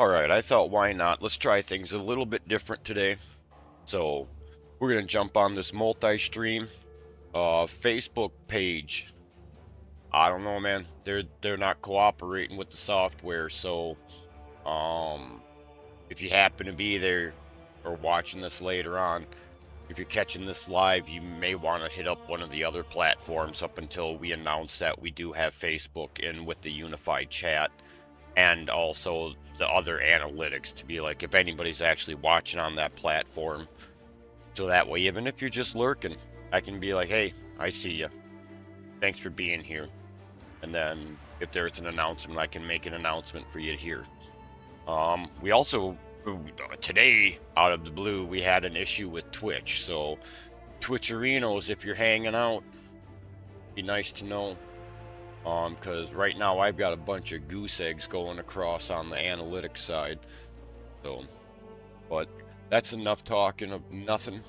Alright, I thought why not? Let's try things a little bit different today. So, we're gonna jump on this multi-stream Facebook page. I don't know, man. They're not cooperating with the software, so if you happen to be there or watching this later on, if you're catching this live, you may want to hit up one of the other platforms up until we announce that we do have Facebook in with the unified chat, and also the other analytics to be like if anybody's actually watching on that platform. So that way, even if you're just lurking, I can be like, hey, I see you. Thanks for being here. And then if there's an announcement, I can make an announcement for you to hear. We also, today, out of the blue, we had an issue with Twitch. So Twitcherinos, if you're hanging out, be nice to know. Because right now I've got a bunch of goose eggs going across on the analytics side. So, but that's enough talking of nothing.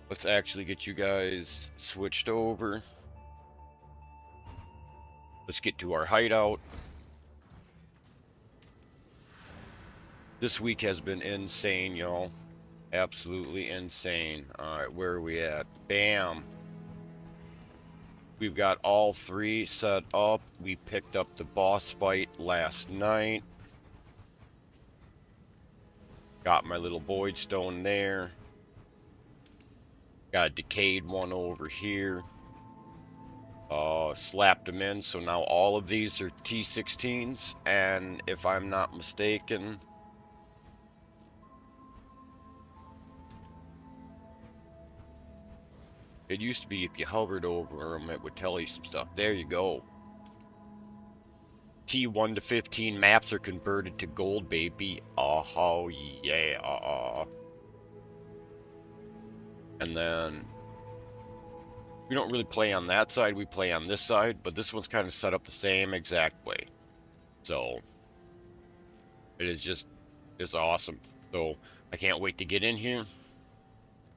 Let's actually get you guys switched over. Let's get to our hideout. This week has been insane, y'all. Absolutely insane. Alright, where are we at? Bam. We've got all three set up. We picked up the boss fight last night. Got my little void stone there. Got a decayed one over here. Slapped them in, so now all of these are T16s, and if I'm not mistaken, it used to be if you hovered over them, it would tell you some stuff. There you go. T1 to 15 maps are converted to gold, baby. Oh, yeah. And then we don't really play on that side, we play on this side, but this one's kind of set up the same exact way. So it's awesome. So I can't wait to get in here.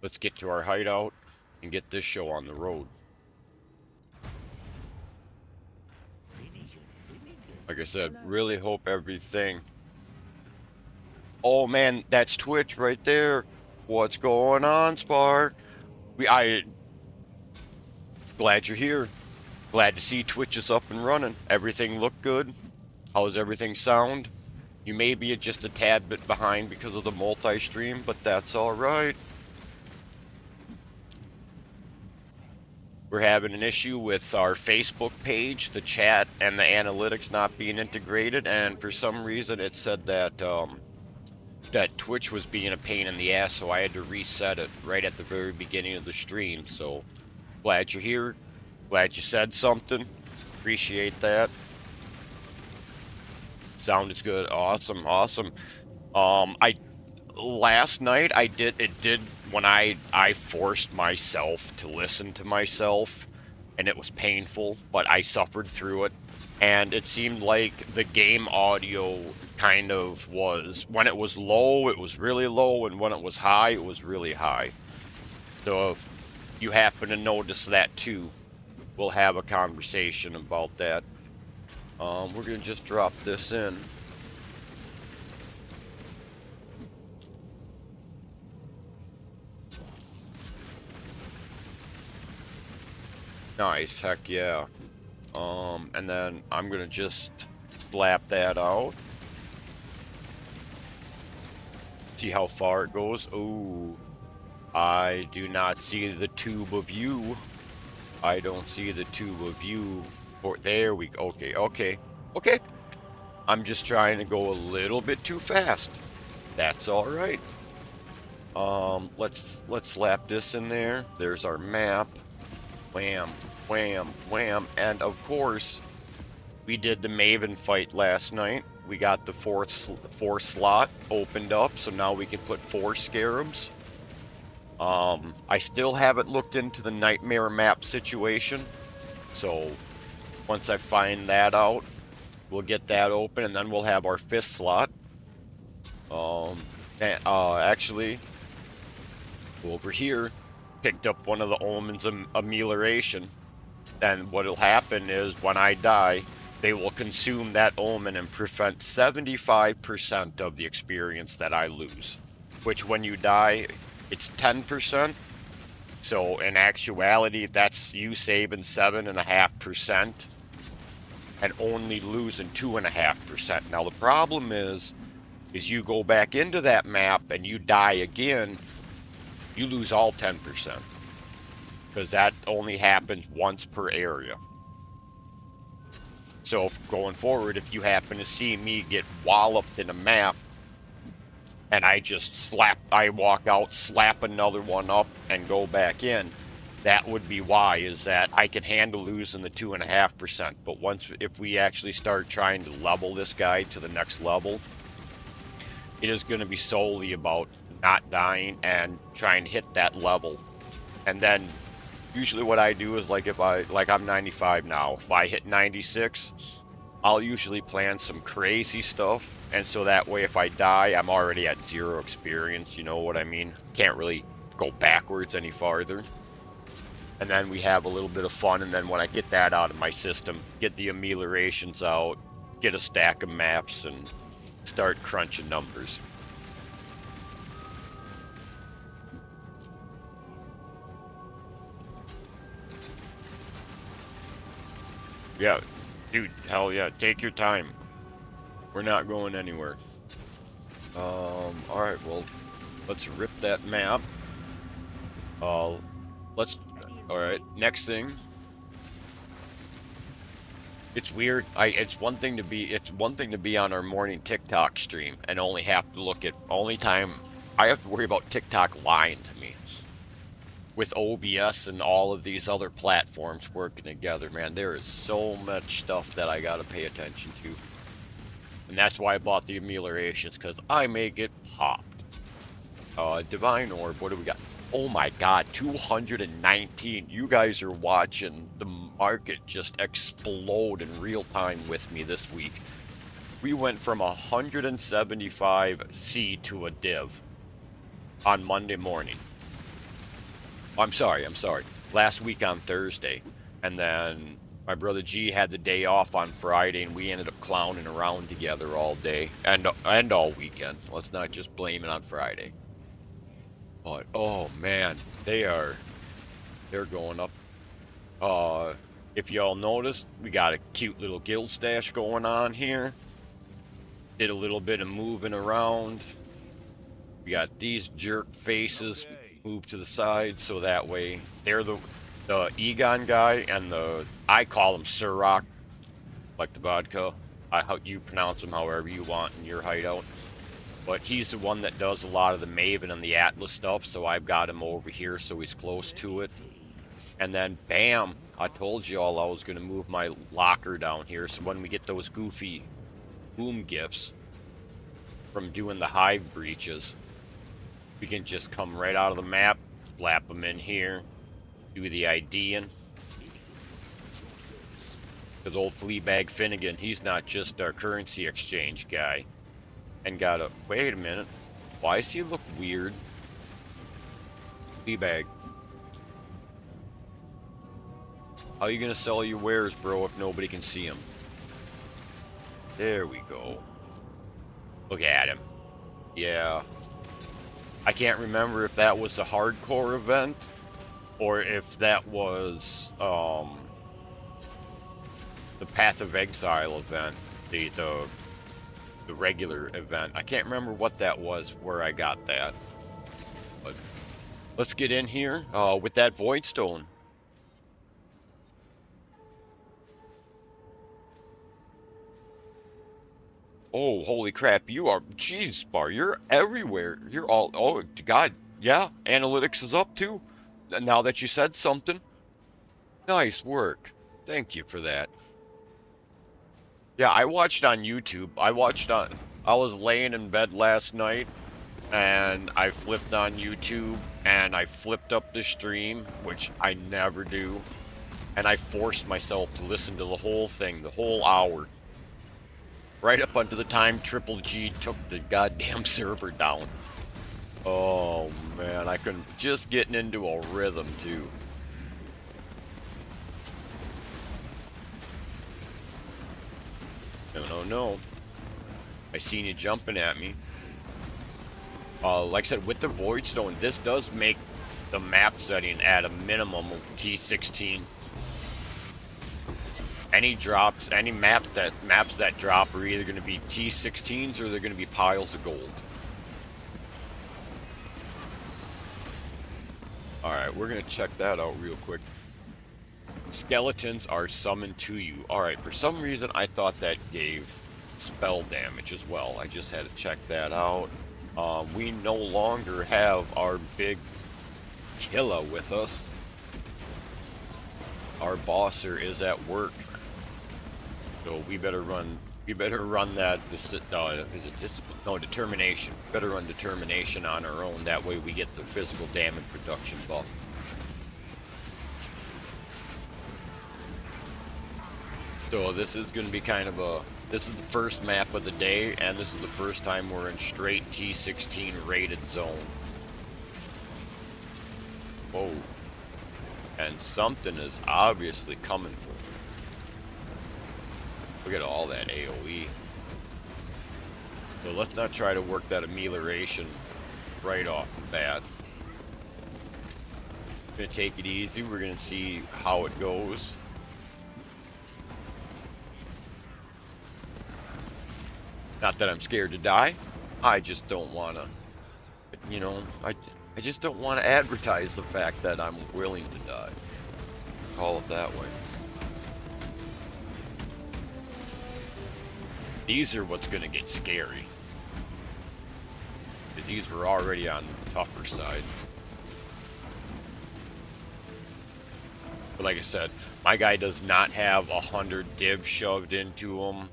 Let's get to our hideout and get this show on the road. Like I said, really hope everything. Oh man, that's Twitch right there. What's going on, Spark? Glad you're here. Glad to see Twitch is up and running. Everything look good? How's everything sound? You may be just a tad bit behind because of the multi-stream, but that's alright. We're having an issue with our Facebook page, the chat, and the analytics not being integrated, and for some reason it said that that Twitch was being a pain in the ass, so I had to reset it right at the very beginning of the stream. So glad you're here. Glad you said something. Appreciate that. Sound is good. Awesome. Last night when I forced myself to listen to myself, and it was painful, but I suffered through it, and it seemed like the game audio kind of was, when it was low, it was really low, and when it was high, it was really high. So if you happen to notice that too, we'll have a conversation about that. We're gonna just drop this in. Nice, heck yeah. And then I'm gonna just slap that out. See how far it goes. Ooh, I do not see the tube of you. I don't see the tube of you. Or there we go. Okay. I'm just trying to go a little bit too fast. That's all right. Let's slap this in there. There's our map. Wham, wham, wham. And of course, we did the Maven fight last night. We got the fourth slot opened up, so now we can put 4 scarabs. I still haven't looked into the nightmare map situation, so once I find that out, we'll get that open, and then we'll have our 5th slot. Actually, over here, picked up one of the omens of amelioration, and what'll happen is when I die, they will consume that omen and prevent 75% of the experience that I lose. Which when you die, it's 10%. So in actuality, that's you saving 7.5% and only losing 2.5%. Now the problem is you go back into that map and you die again, you lose all 10%. Because that only happens once per area. So going forward, if you happen to see me get walloped in a map, and I just I walk out, slap another one up, and go back in, that would be why, is that I can handle losing the 2.5%. But if we actually start trying to level this guy to the next level, it is going to be solely about not dying and trying to hit that level. And then usually what I do is, like I'm 95 now, if I hit 96, I'll usually plan some crazy stuff, and so that way if I die, I'm already at 0 experience, you know what I mean? Can't really go backwards any farther. And then we have a little bit of fun, and then when I get that out of my system, get the ameliorations out, get a stack of maps, and start crunching numbers. Yeah, dude, hell yeah, take your time. We're not going anywhere. Alright, well, let's rip that map. Alright, next thing. It's weird. It's one thing to be on our morning TikTok stream and only have to look at, only time I have to worry about TikTok lying to me. With OBS and all of these other platforms working together, man, there is so much stuff that I gotta pay attention to. And that's why I bought the ameliorations, because I may get popped. Divine Orb, what do we got? Oh my god, 219. You guys are watching the market just explode in real time with me this week. We went from 175 C to a div on Monday morning. I'm sorry. Last week on Thursday. And then my brother G had the day off on Friday, and we ended up clowning around together all day and all weekend. Let's not just blame it on Friday. But oh man, they're going up. If y'all noticed, we got a cute little guild stash going on here. Did a little bit of moving around. We got these jerk faces moved to the side, so that way they're the Egon guy, and I call him Surrock, like the vodka. You pronounce him however you want in your hideout. But he's the one that does a lot of the Maven and the Atlas stuff, so I've got him over here so he's close to it. And then, bam, I told you all I was going to move my locker down here, so when we get those goofy boom gifts from doing the hive breaches, we can just come right out of the map, slap them in here, do the IDing. Because old Fleabag Finnegan, he's not just our currency exchange guy. And wait a minute, why does he look weird? Fleabag. How are you gonna sell your wares, bro, if nobody can see them? There we go. Look at him. Yeah. I can't remember if that was the hardcore event or if that was the Path of Exile event, the regular event. I can't remember what that was, where I got that. But let's get in here with that Void Stone. Oh, holy crap, you are, jeez, Bar, you're everywhere. You're all, oh, God, yeah, analytics is up too, now that you said something. Nice work. Thank you for that. Yeah, I watched on YouTube. I was laying in bed last night, and I flipped on YouTube, and I flipped up the stream, which I never do, and I forced myself to listen to the whole thing, the whole hour. Right up until the time Triple G took the goddamn server down. Oh man, I couldn't, just getting into a rhythm too. no. I seen you jumping at me. Like I said, with the Void Stone, this does make the map setting at a minimum of T16. Any drops, any maps that drop are either going to be T16s or they're going to be piles of gold. Alright, we're going to check that out real quick. Skeletons are summoned to you. Alright, for some reason I thought that gave spell damage as well. I just had to check that out. We no longer have our big killer with us. Our bosser is at work. So we better run that, determination. Better run determination on our own, that way we get the physical damage reduction buff. So this is going to be kind of this is the first map of the day, and this is the first time we're in straight T16 rated zone. Whoa. And something is obviously coming for me. Look at all that AoE. So let's not try to work that amelioration right off the bat. We're going to take it easy. We're going to see how it goes. Not that I'm scared to die. I just don't want to, you know, I just don't want to advertise the fact that I'm willing to die. Call it that way. These are what's going to get scary. Because these were already on the tougher side. But like I said, my guy does not have 100 divs shoved into him.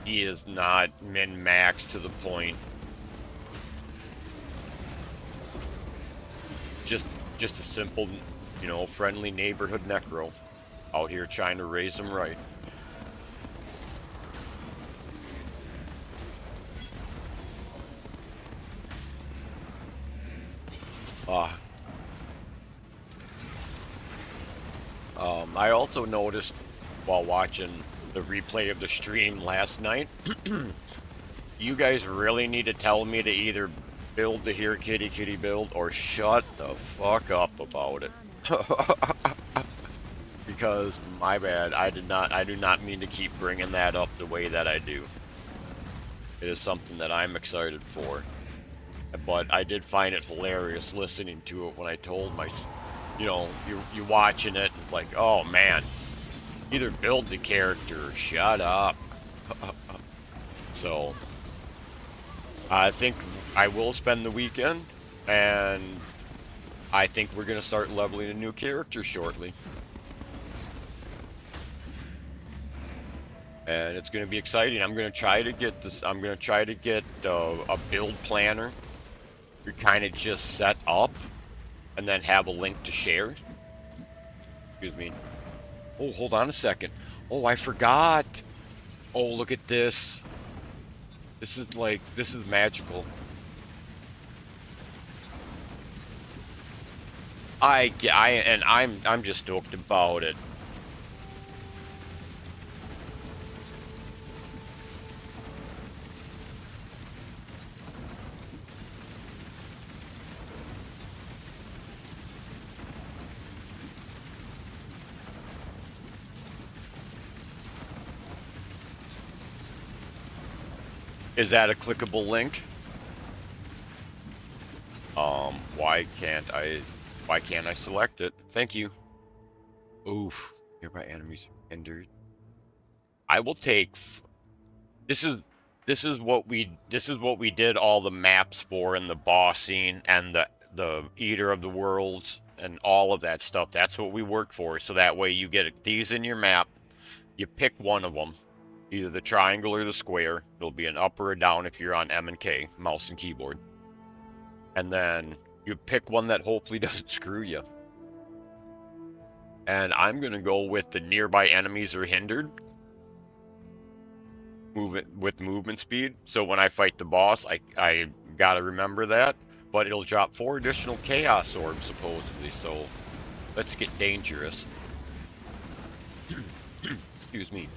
He is not min-max to the point. Just a simple, you know, friendly neighborhood necro. Out here trying to raise them right. I also noticed while watching the replay of the stream last night, you guys really need to tell me to either build the Here Kitty Kitty build or shut the fuck up about it. Because my bad, I do not mean to keep bringing that up the way that I do. It is something that I'm excited for. But I did find it hilarious listening to it when I told my, you know, you watching it, it's like, oh man, either build the character or shut up. So, I think I will spend the weekend, and I think we're going to start leveling a new character shortly. And it's going to be exciting. I'm going to try to get this, I'm going to try to get a build planner. You're kind of just set up, and then have a link to share. Excuse me. Oh, hold on a second. Oh, I forgot. Oh, look at this. This is magical. I'm just stoked about it. Is that a clickable link? Why can't I select it? Thank you. Oof. Nearby enemies hindered. I will take this is what we did all the maps for, and the bossing and the Eater of the Worlds and all of that stuff. That's what we worked for, so that way you get these in your map. You pick one of them. Either the triangle or the square. It'll be an up or a down if you're on M and K, mouse and keyboard. And then you pick one that hopefully doesn't screw you. And I'm going to go with the nearby enemies are hindered. With movement speed. So when I fight the boss, I got to remember that. But it'll drop 4 additional chaos orbs supposedly. So let's get dangerous. Excuse me.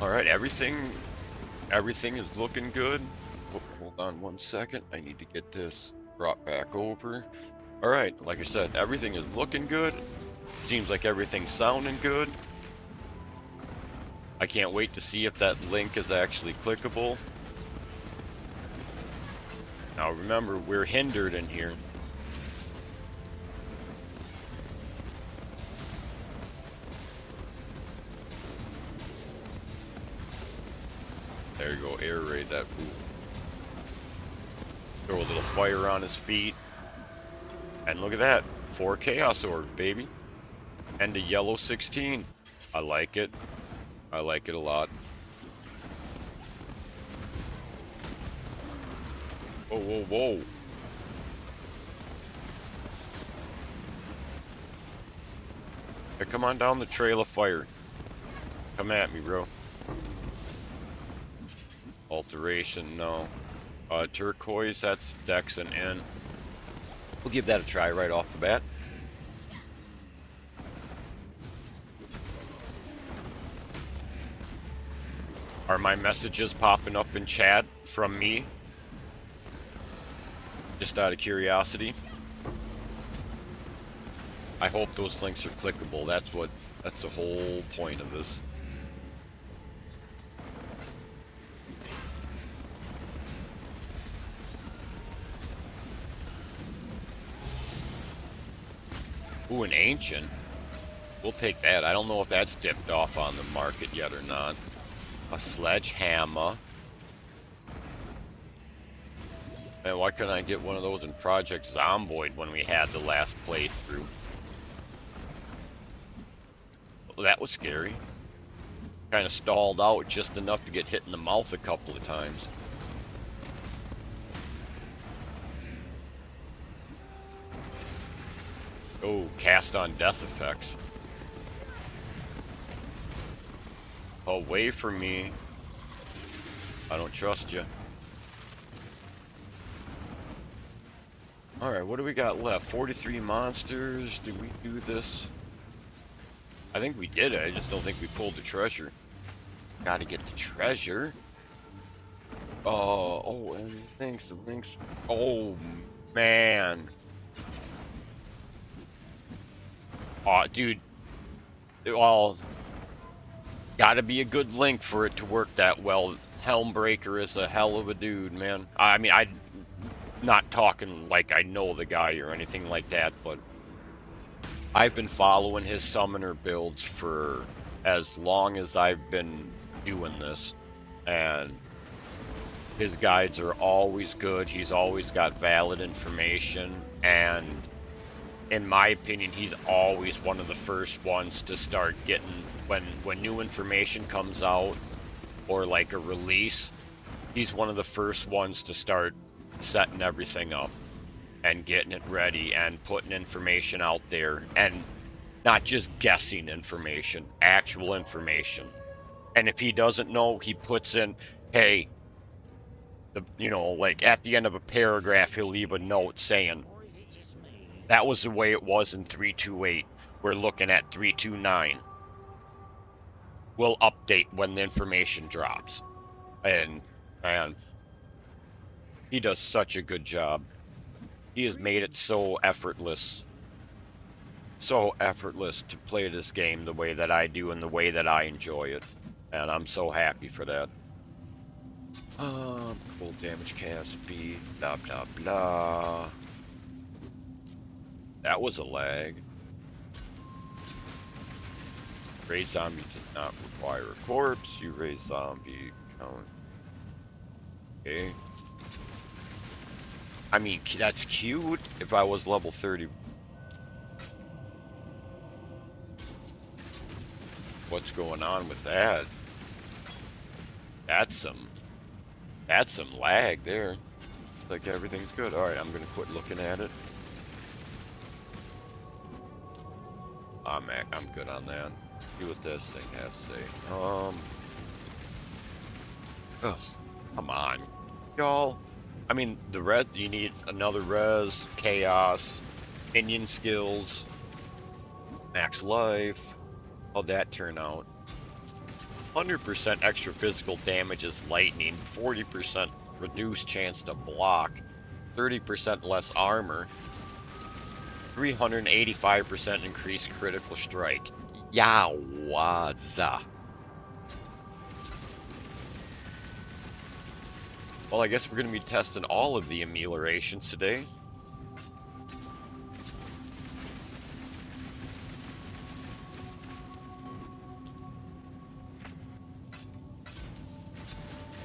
Alright, everything is looking good. Oh, hold on 1 second. I need to get this brought back over. Alright, like I said, everything is looking good. Seems like everything's sounding good. I can't wait to see if that link is actually clickable. Now remember, we're hindered in here. There you go, air raid that fool. Throw a little fire on his feet. And look at that, 4 Chaos Orbs, baby. And a yellow 16. I like it. I like it a lot. Whoa, whoa, whoa. Hey, come on down the trail of fire. Come at me, bro. Alteration, no. Turquoise, that's Dex and N. We'll give that a try right off the bat. Are my messages popping up in chat from me? Just out of curiosity. I hope those links are clickable. That's the whole point of this. Ooh, an ancient. We'll take that. I don't know if that's dipped off on the market yet or not. A sledgehammer. Man, why couldn't I get one of those in Project Zomboid when we had the last playthrough? Well, that was scary. Kind of stalled out just enough to get hit in the mouth a couple of times. Oh, cast on death effects. Away from me. I don't trust you. Alright, what do we got left? 43 monsters. Did we do this? I think we did it. I just don't think we pulled the treasure. Gotta get the treasure. Oh, and the links. Oh, man. Oh, dude. Well, gotta be a good link for it to work that well. Helmbreaker is a hell of a dude, man. I mean, I'm not talking like I know the guy or anything like that, but I've been following his summoner builds for as long as I've been doing this, and his guides are always good. He's always got valid information, and in my opinion, he's always one of the first ones to start getting, when new information comes out, or like a release, he's one of the first ones to start setting everything up and getting it ready and putting information out there, and not just guessing information, actual information. And if he doesn't know, he puts in, hey, like at the end of a paragraph, he'll leave a note saying, that was the way it was in 328. We're looking at 329. We'll update when the information drops. And he does such a good job. He has made it so effortless. So effortless to play this game the way that I do and the way that I enjoy it. And I'm so happy for that. Cold damage cast speed, blah, blah, blah. That was a lag. Raise zombie does not require a corpse. You raise zombie count. Okay. I mean, that's cute if I was level 30. What's going on with that? That's some lag there. Like everything's good. Alright, I'm gonna quit looking at it. I'm good on that. See what this thing has to say. Ugh, come on, y'all. I mean, the red, you need another res, chaos, minion skills, max life. How'd that turn out? 100% extra physical damage as lightning, 40% reduced chance to block, 30% less armor, 385% increased critical strike. Yawaza. Well, I guess we're going to be testing all of the ameliorations today.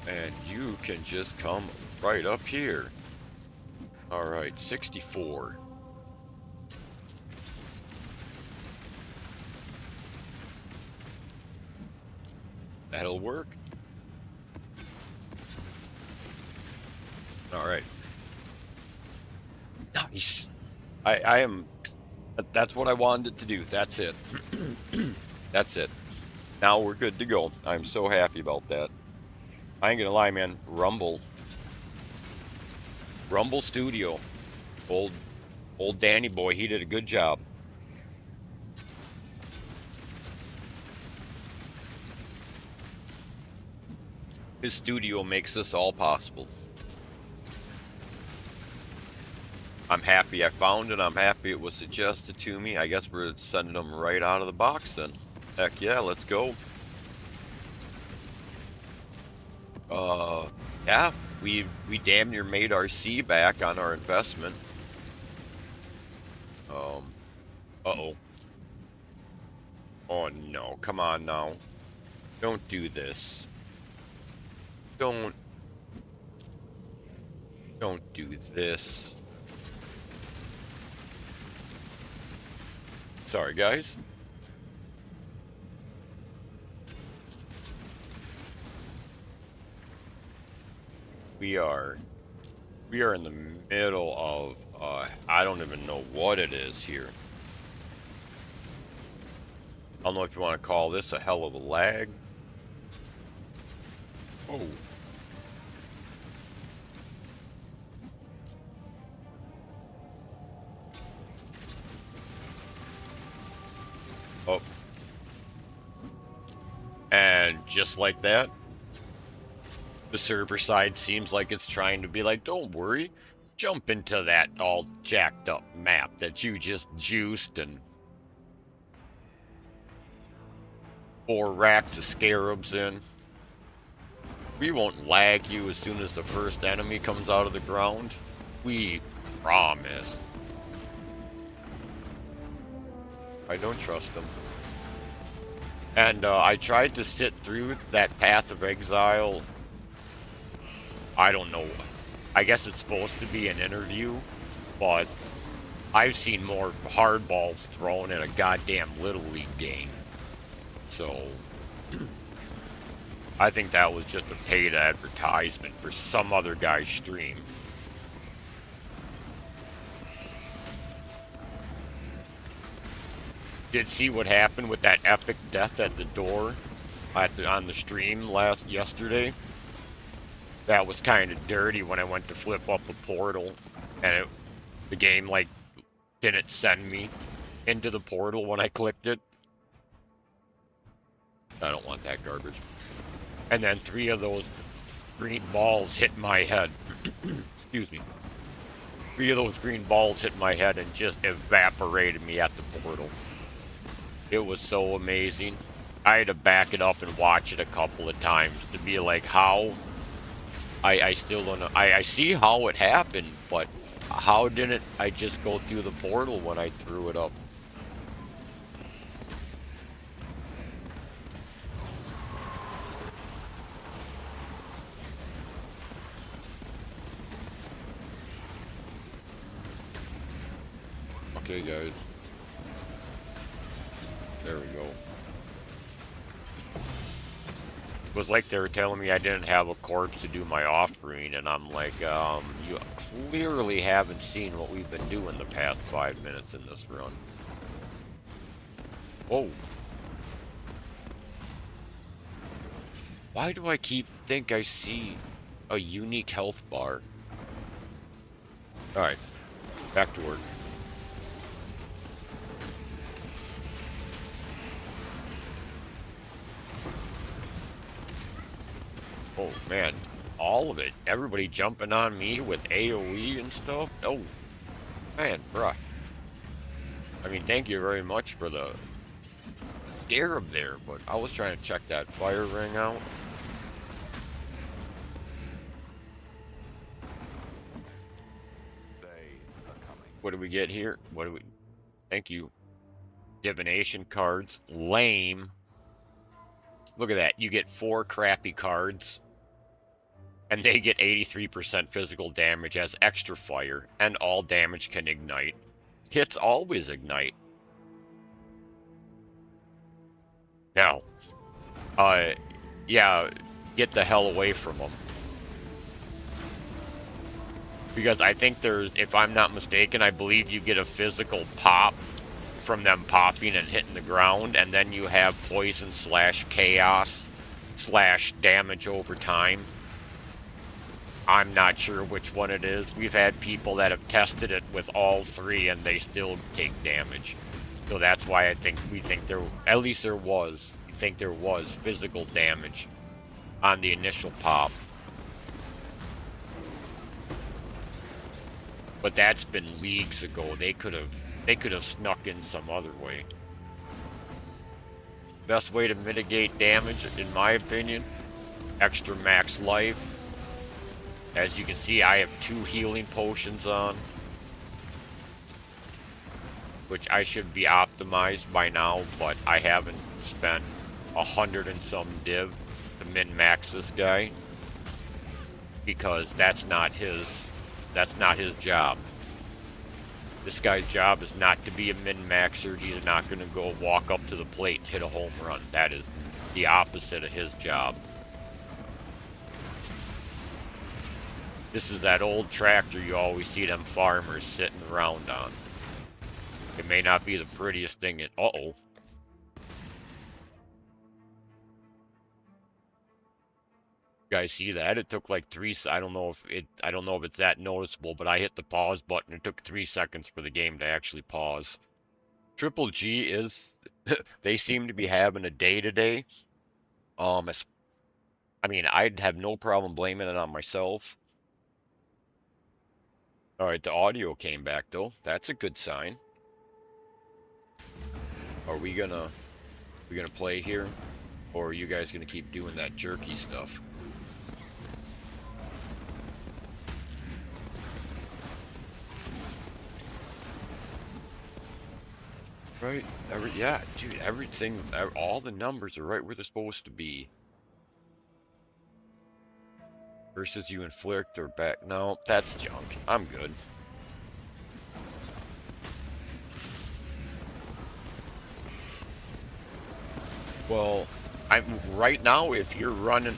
And you can just come right up here. Alright, 64. That'll work. Alright. Nice. I am... That's what I wanted to do. That's it. That's it. Now we're good to go. I'm so happy about that. I ain't gonna lie, man. Rumble Studio. Old Danny boy, he did a good job. His studio makes this all possible. I'm happy I found it. I'm happy it was suggested to me. I guess we're sending them right out of the box then. Heck yeah, let's go. Yeah, we damn near made our C back on our investment. Uh-oh. Oh no, come on now. Don't do this. Don't do this. Sorry, guys. We are in the middle of, I don't even know what it is here. I don't know if you want to call this a hell of a lag. Oh. Oh. And just like that, the server side seems like it's trying to be like, don't worry, jump into that all jacked up map that you just juiced and 4 racks of scarabs in. We won't lag you as soon as the first enemy comes out of the ground. We promise. I don't trust them. And I tried to sit through that Path of Exile. I don't know. I guess it's supposed to be an interview, but I've seen more hardballs thrown in a goddamn Little League game. So, I think that was just a paid advertisement for some other guy's stream. Did see what happened with that epic death at the door on the stream yesterday? That was kind of dirty when I went to flip up a portal and the game like didn't send me into the portal when I clicked it. I don't want that garbage. And then 3 of those green balls hit my head. Excuse me. 3 of those green balls hit my head and just evaporated me at the portal. It was so amazing. I had to back it up and watch it a couple of times to be like, how? I still don't know. I see how it happened, but how didn't I just go through the portal when I threw it up? Okay, guys. There we go. It was like they were telling me I didn't have a corpse to do my offering, and I'm like, you clearly haven't seen what we've been doing the past 5 minutes in this run. Whoa. Why do I think I see a unique health bar? Alright, back to work. Oh, man. All of it. Everybody jumping on me with AoE and stuff. Oh, man, bruh. I mean, thank you very much for the scarab there, but I was trying to check that fire ring out. What do we get here? What do we... Thank you. Divination cards. Lame. Look at that. You get 4 crappy cards. And they get 83% physical damage as extra fire. And all damage can ignite. Hits always ignite. Now. Yeah. Get the hell away from them. Because I think there's, if I'm not mistaken, I believe you get a physical pop from them popping and hitting the ground, and then you have poison / chaos / damage over time. I'm not sure which one it is. We've had people that have tested it with all 3 and they still take damage. So that's why we think there, at least there was, we think there was physical damage on the initial pop. But that's been leagues ago. They could have snuck in some other way. Best way to mitigate damage, in my opinion, extra max life. As you can see, I have 2 healing potions on, which I should be optimized by now, but I haven't spent 100 and some div to min-max this guy, because that's not his job. This guy's job is not to be a min-maxer. He's not going to go walk up to the plate and hit a home run. That is the opposite of his job. This is that old tractor you always see them farmers sitting around on. It may not be the prettiest thing in... Uh-oh. You guys see that? It took like 3... I don't know if it's that noticeable, but I hit the pause button. It took 3 seconds for the game to actually pause. Triple G is... they seem to be having a day today. I mean, I'd have no problem blaming it on myself. Alright, the audio came back, though. That's a good sign. Are we gonna play here? Or are you guys gonna keep doing that jerky stuff? Right? Yeah, dude, everything, all the numbers are right where they're supposed to be. Versus you inflict or back. No, that's junk. I'm good. Well, right now, if you're running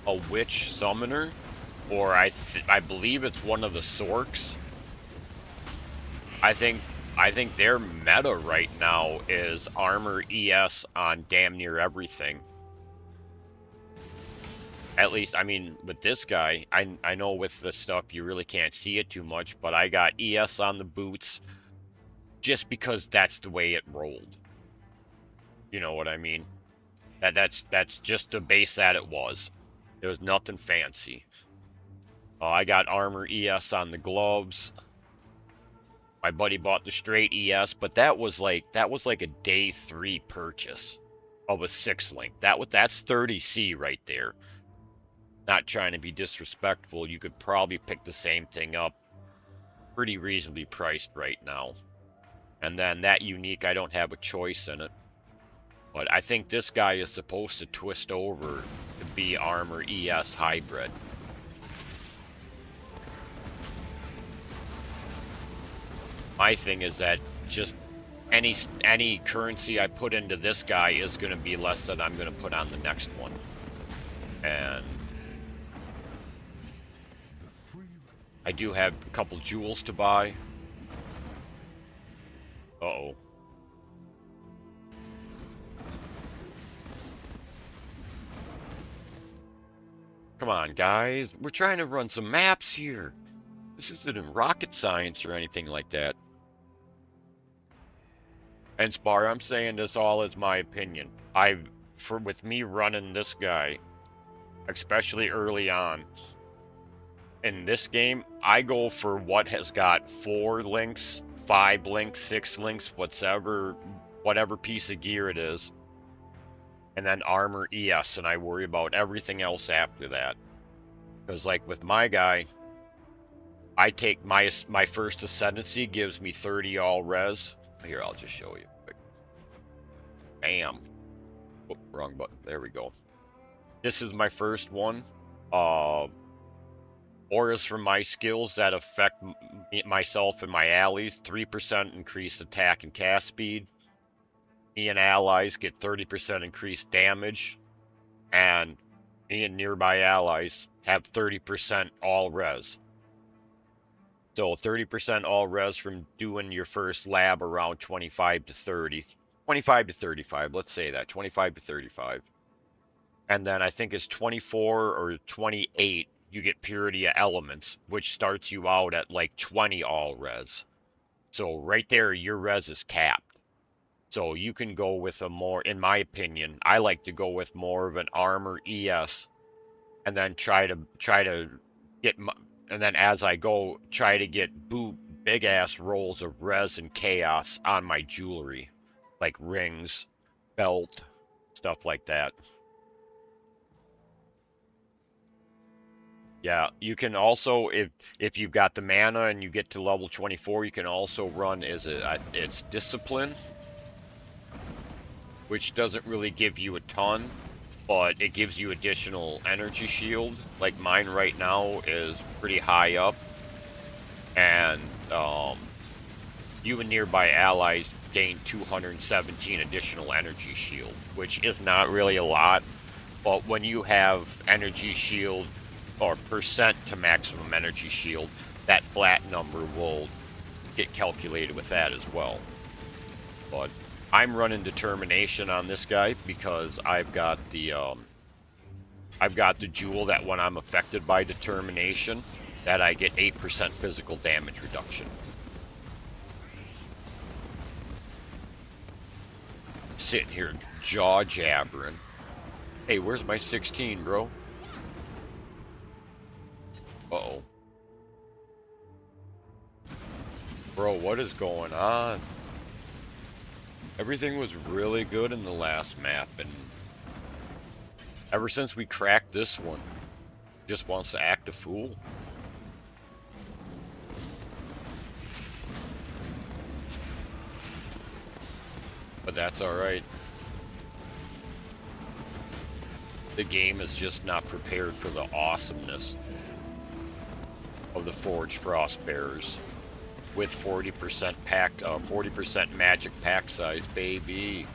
a witch summoner, or I believe it's one of the sorks. I think their meta right now is armor ES on damn near everything. At least, I mean, with this guy, I know with the stuff you really can't see it too much, but I got ES on the boots just because that's the way it rolled. You know what I mean? That's just the base that it was. There was nothing fancy. I got armor ES on the gloves. My buddy bought the straight ES, but that was like a day 3 purchase of a 6-link. That's 30C right there. Not trying to be disrespectful, you could probably pick the same thing up pretty reasonably priced right now. And then that unique, I don't have a choice in it. But I think this guy is supposed to twist over to be armor ES hybrid. My thing is that just any currency I put into this guy is going to be less than I'm going to put on the next one. And I do have a couple jewels to buy. Uh-oh. Come on, guys. We're trying to run some maps here. This isn't rocket science or anything like that. And Spar, I'm saying this all as my opinion. with me running this guy, especially early on, in this game, I go for what has got 4 links, 5 links, 6 links, whatever piece of gear it is, and then armor ES, and I worry about everything else after that. Because like with my guy, I take my first ascendancy gives me 30 all res. Here, I'll just show you quick. Bam. Oh, wrong button. There we go. This is my first one. Auras from my skills that affect myself and my allies. 3% increased attack and cast speed. Me and allies get 30% increased damage. And me and nearby allies have 30% all res. So 30% all res from doing your first lab around 25 to 30. 25 to 35, let's say that. 25 to 35. And then I think it's 24 or 28, you get Purity of Elements, which starts you out at like 20 all res. So right there, your res is capped. So you can go with a more, in my opinion, I like to go with more of an armor ES, and then try to get, and then as I go, try to get big ass rolls of res and chaos on my jewelry, like rings, belt, stuff like that. Yeah, you can also, if you've got the mana and you get to level 24, you can also run, it's Discipline, which doesn't really give you a ton, but it gives you additional energy shield. Like mine right now is pretty high up, and you and nearby allies gain 217 additional energy shield, which is not really a lot, but when you have energy shield or percent to maximum energy shield, that flat number will get calculated with that as well. But I'm running Determination on this guy because I've got the jewel that when I'm affected by Determination, that I get 8% physical damage reduction. Sitting here jaw jabbering. Hey, where's my 16, bro? Uh-oh. Bro, what is going on? Everything was really good in the last map, and ever since we cracked this one, just wants to act a fool. But that's alright. The game is just not prepared for the awesomeness of the Forged Frostbearers with 40% pack, 40% magic pack size, baby.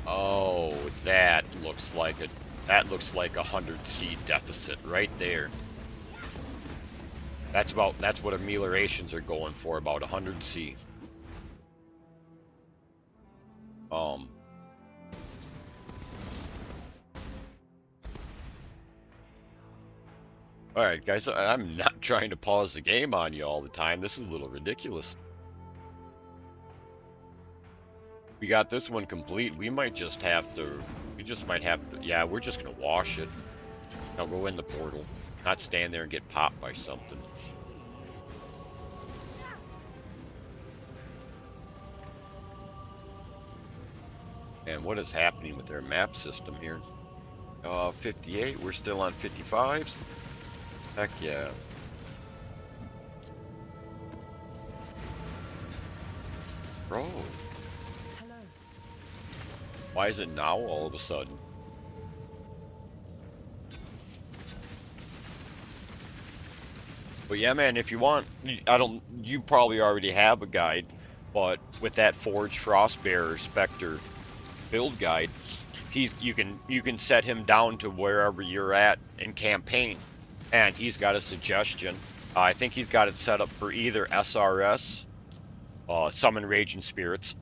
Oh, that looks like a 100 seed deficit right there. That's what ameliorations are going for, about 100 C. Alright, guys, I'm not trying to pause the game on you all the time. This is a little ridiculous. We got this one complete. We might just have to... Yeah, we're just going to wash it. Now go in the portal. Not stand there and get popped by something. And what is happening with their map system here? 58. We're still on 55s. Heck yeah. Bro. Hello. Why is it now all of a sudden? But yeah, man, if you want, you probably already have a guide, but with that Forged Frostbearer Spectre build guide, you can set him down to wherever you're at in campaign. And he's got a suggestion. I think he's got it set up for either SRS, Summon Raging Spirits,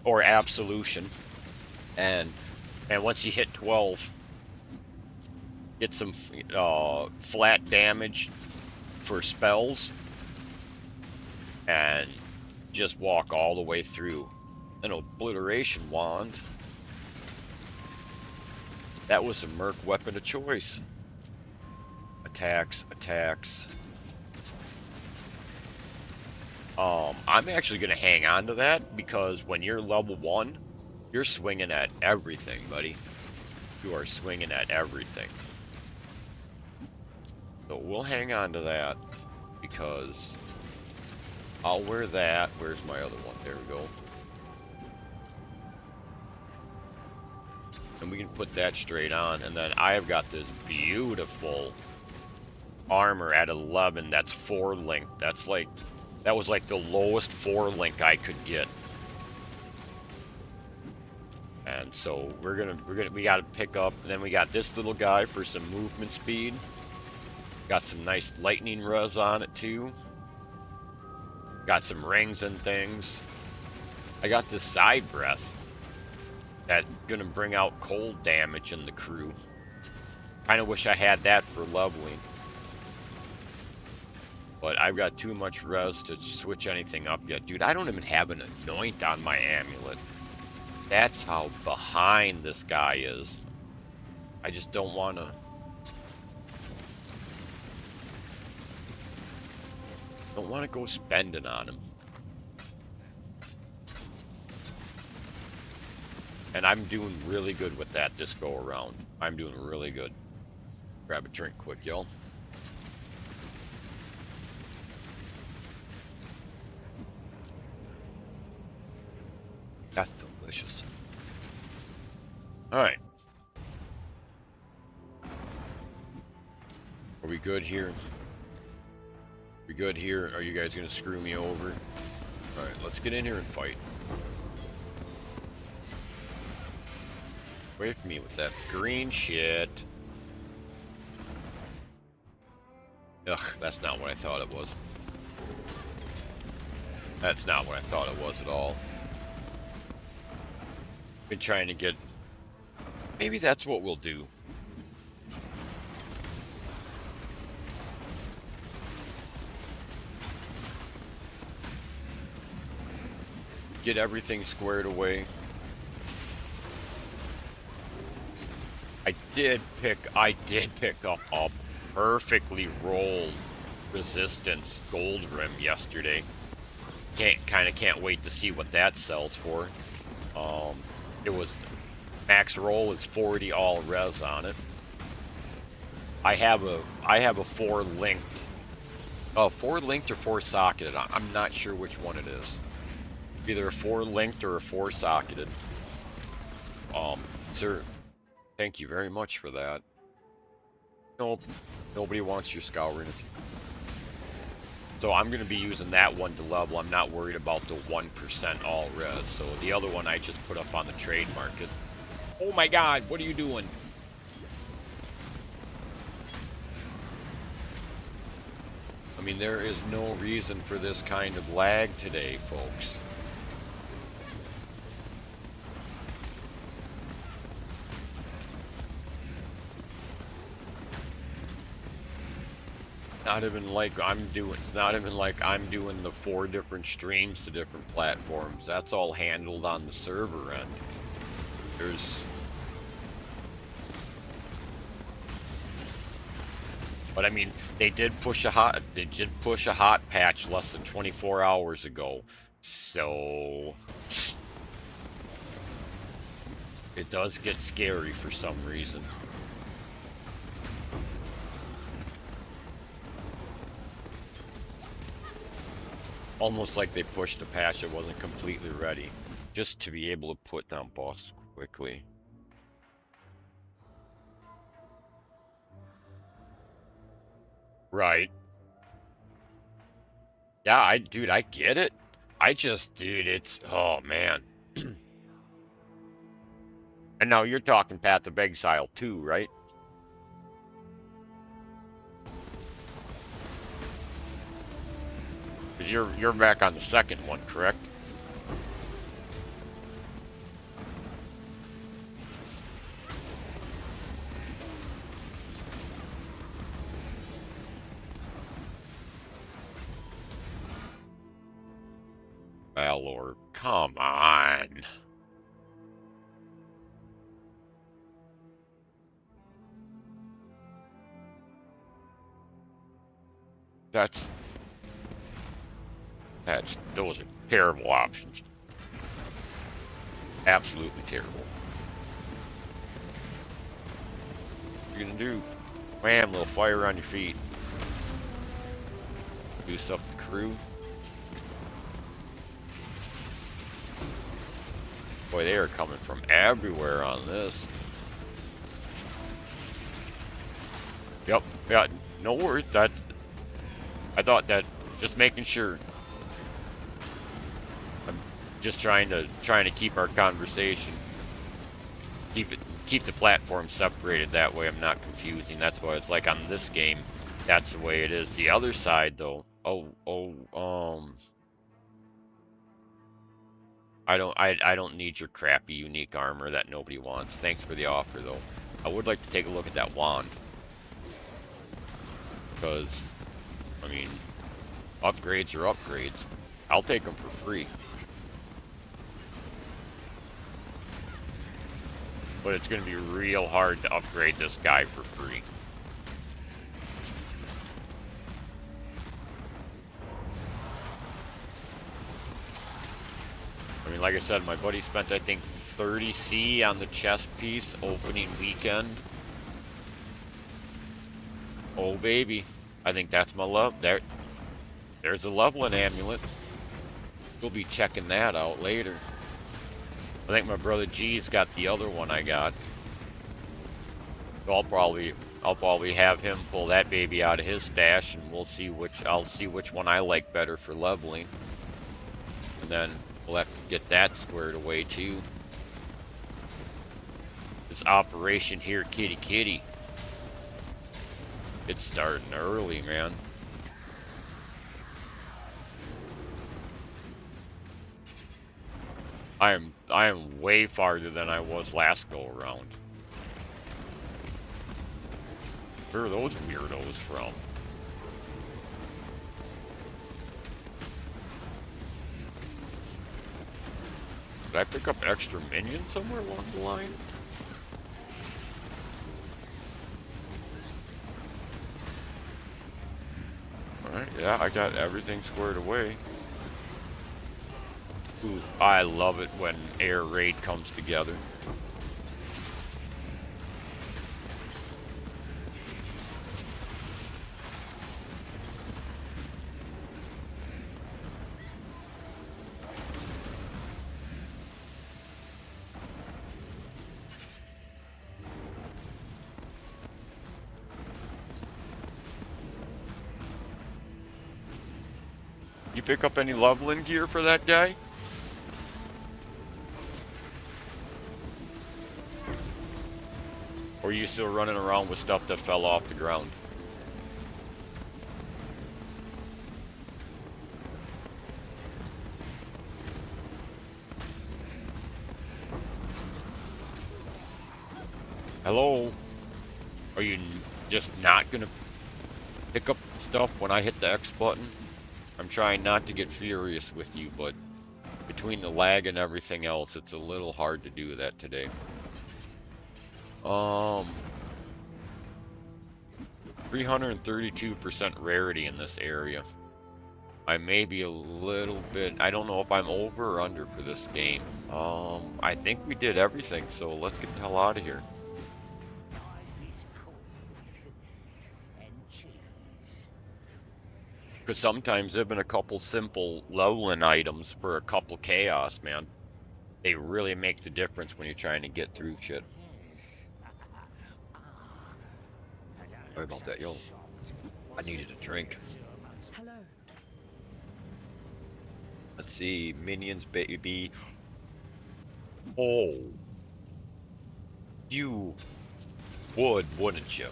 or Absolution. And once you hit 12, get some flat damage for spells, and just walk all the way through. An Obliteration Wand. That was a merc weapon of choice. Attacks, attacks. I'm actually going to hang on to that because when you're level 1, you're swinging at everything, buddy. You are swinging at everything. So we'll hang on to that because I'll wear that. Where's my other one? There we go. And we can put that straight on. And then I've got this beautiful armor at 11 that's 4 link. That's like, that was like the lowest 4 link I could get. And so we got to pick up. And then we got this little guy for some movement speed. Got some nice lightning res on it too. Got some rings and things. I got this side breath that's gonna bring out cold damage in the crew. Kinda wish I had that for leveling. But I've got too much res to switch anything up yet. Dude, I don't even have an anoint on my amulet. That's how behind this guy is. I just don't wanna... don't wanna go spending on him. And I'm doing really good with that this go around. I'm doing really good. Grab a drink quick, y'all. That's delicious. Alright. Are we good here? We good here? Are you guys gonna screw me over? Alright, let's get in here and fight. Away from me with that green shit. Ugh, that's not what I thought it was. That's not what I thought it was at all. Been trying to get... maybe that's what we'll do. Get everything squared away. I did pick up a perfectly rolled resistance gold rim yesterday. Can't wait to see what that sells for. It was max roll is 40 all res on it. I have a 4 linked, 4 linked or 4 socketed. I'm not sure which one it is. Either a 4 linked or a 4 socketed. Sir, thank you very much for that. Nope, nobody wants your scouring. So I'm going to be using that one to level. I'm not worried about the 1% all res. So the other one I just put up on the trade market. Oh my god, what are you doing? I mean, there is no reason for this kind of lag today, folks. Not even like it's not even like I'm doing the 4 different streams to different platforms. That's all handled on the server end. But I mean, they did push a hot patch less than 24 hours ago. So it does get scary for some reason. Almost like they pushed a patch that wasn't completely ready, just to be able to put down bosses quickly. Right. Yeah, dude, I get it. Dude, it's, oh man. And now you're talking Path of Exile too, right? You're back on the second one, correct? Valor, come on. those are terrible options. Absolutely terrible. What are you gonna do? Wham, little fire on your feet. Boost up the crew. Boy, they are coming from everywhere on this. Yep, yeah, no worries. I thought that, just making sure. I'm just trying to keep our conversation, keep the platform separated. That way, I'm not confusing. That's why it's like on this game, that's the way it is. The other side, though. I don't need your crappy unique armor that nobody wants. Thanks for the offer, though. I would like to take a look at that wand. Because, I mean, upgrades are upgrades. I'll take them for free. But it's going to be real hard to upgrade this guy for free. I mean, like I said, my buddy spent, I think, 30C on the chest piece opening weekend. Oh, baby. I think that's my love. There's a leveling amulet. We'll be checking that out later. I think my brother G's got the other one I got. So I'll probably have him pull that baby out of his stash, and I'll see which one I like better for leveling. And then we'll have to get that squared away too. This operation here, kitty kitty. It's starting early, man. I am way farther than I was last go around. Where are those weirdos from? Did I pick up extra minions somewhere along the line? Alright, yeah, I got everything squared away. Ooh, I love it when air raid comes together. You pick up any leveling gear for that guy? Or are you still running around with stuff that fell off the ground? Hello? Are you just not gonna pick up stuff when I hit the X button? I'm trying not to get furious with you, but between the lag and everything else, it's a little hard to do that today. 332% rarity in this area. I may be a little bit, I don't know if I'm over or under for this game. I think we did everything, so let's get the hell out of here. Because sometimes there've been a couple simple leveling items for a couple chaos, man. They really make the difference when you're trying to get through shit. Sorry about that, yo. I needed a drink. Hello. Let's see, minions, baby. Oh. You would, wouldn't you?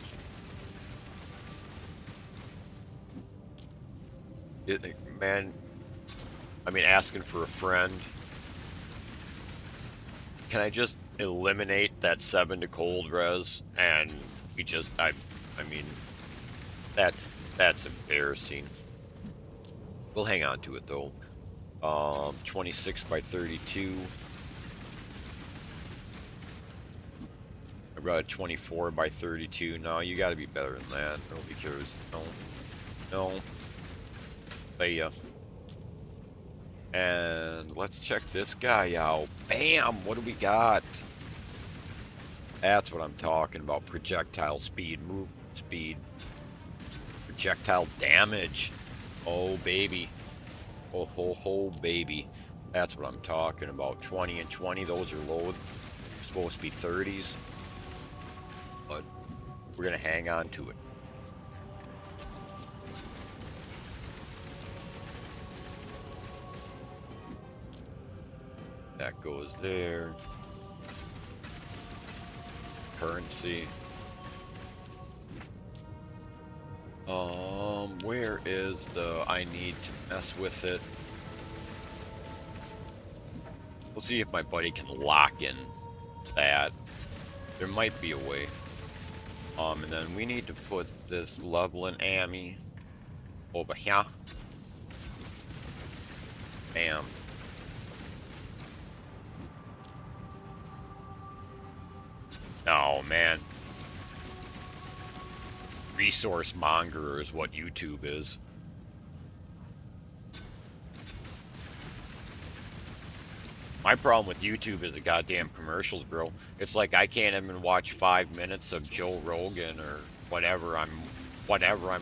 Man, I mean, asking for a friend. Can I just eliminate that 7 to cold res and we just, I mean, that's embarrassing. We'll hang on to it though. 26 by 32. I got a 24 by 32. No, you got to be better than that. Nobody cares. No. ya. And let's check this guy out. Bam! What do we got? That's what I'm talking about. Projectile speed, movement speed, projectile damage. Oh, baby. Oh, ho, ho, baby. That's what I'm talking about. 20 and 20, those are low. They're supposed to be 30s. But we're going to hang on to it. That goes there. Currency. Where is the... I need to mess with it. We'll see if my buddy can lock in that. There might be a way. And then we need to put this leveling Amy over here. Bam. Oh, man. Resource mongerer is what YouTube is. My problem with YouTube is the goddamn commercials, bro. It's like I can't even watch 5 minutes of Joe Rogan or whatever I'm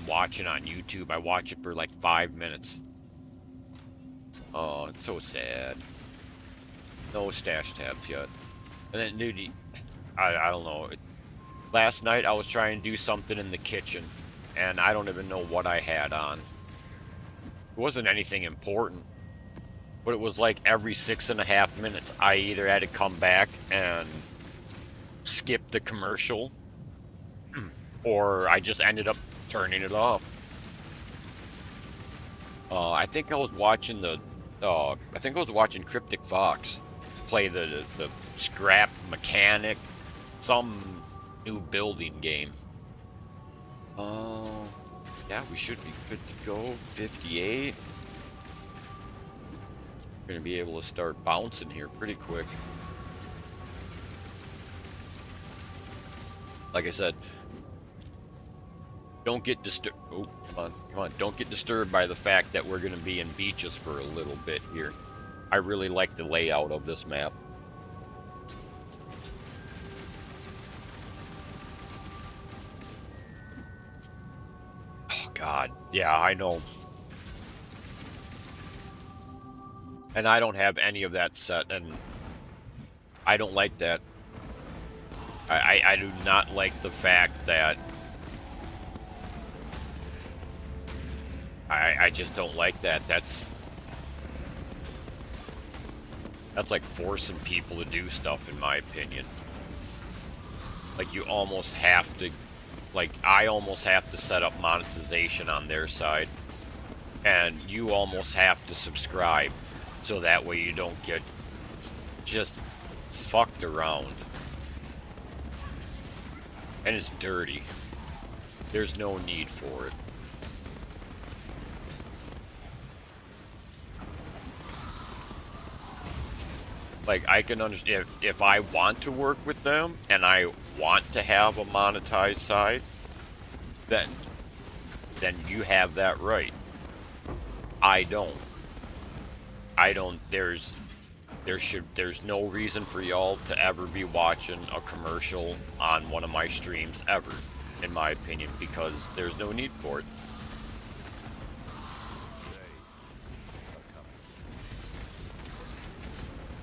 watching on YouTube. I watch it for like 5 minutes. Oh, it's so sad. No stash tabs yet. And then, dude, I don't know. Last night I was trying to do something in the kitchen, and I don't even know what I had on. It wasn't anything important, but it was like every 6.5 minutes I either had to come back and skip the commercial, or I just ended up turning it off. I think I was watching Cryptic Fox play the scrap mechanic, some new building game. Yeah, we should be good to go. 58. We're gonna be able to start bouncing here pretty quick. Like I said, don't get disturbed. Oh, come on. Don't get disturbed by the fact that we're gonna be in beaches for a little bit here. I really like the layout of this map. Oh, God. Yeah, I know. And I don't have any of that set, and I don't like that. I do not like the fact that I just don't like that. That's like forcing people to do stuff, in my opinion. Like, you almost have to, like, I almost have to set up monetization on their side, and you almost have to subscribe, so that way you don't get just fucked around. And it's dirty. There's no need for it. Like, I can understand if I want to work with them and I want to have a monetized side, then you have that right. I don't. There's no reason for y'all to ever be watching a commercial on one of my streams ever, in my opinion, because there's no need for it.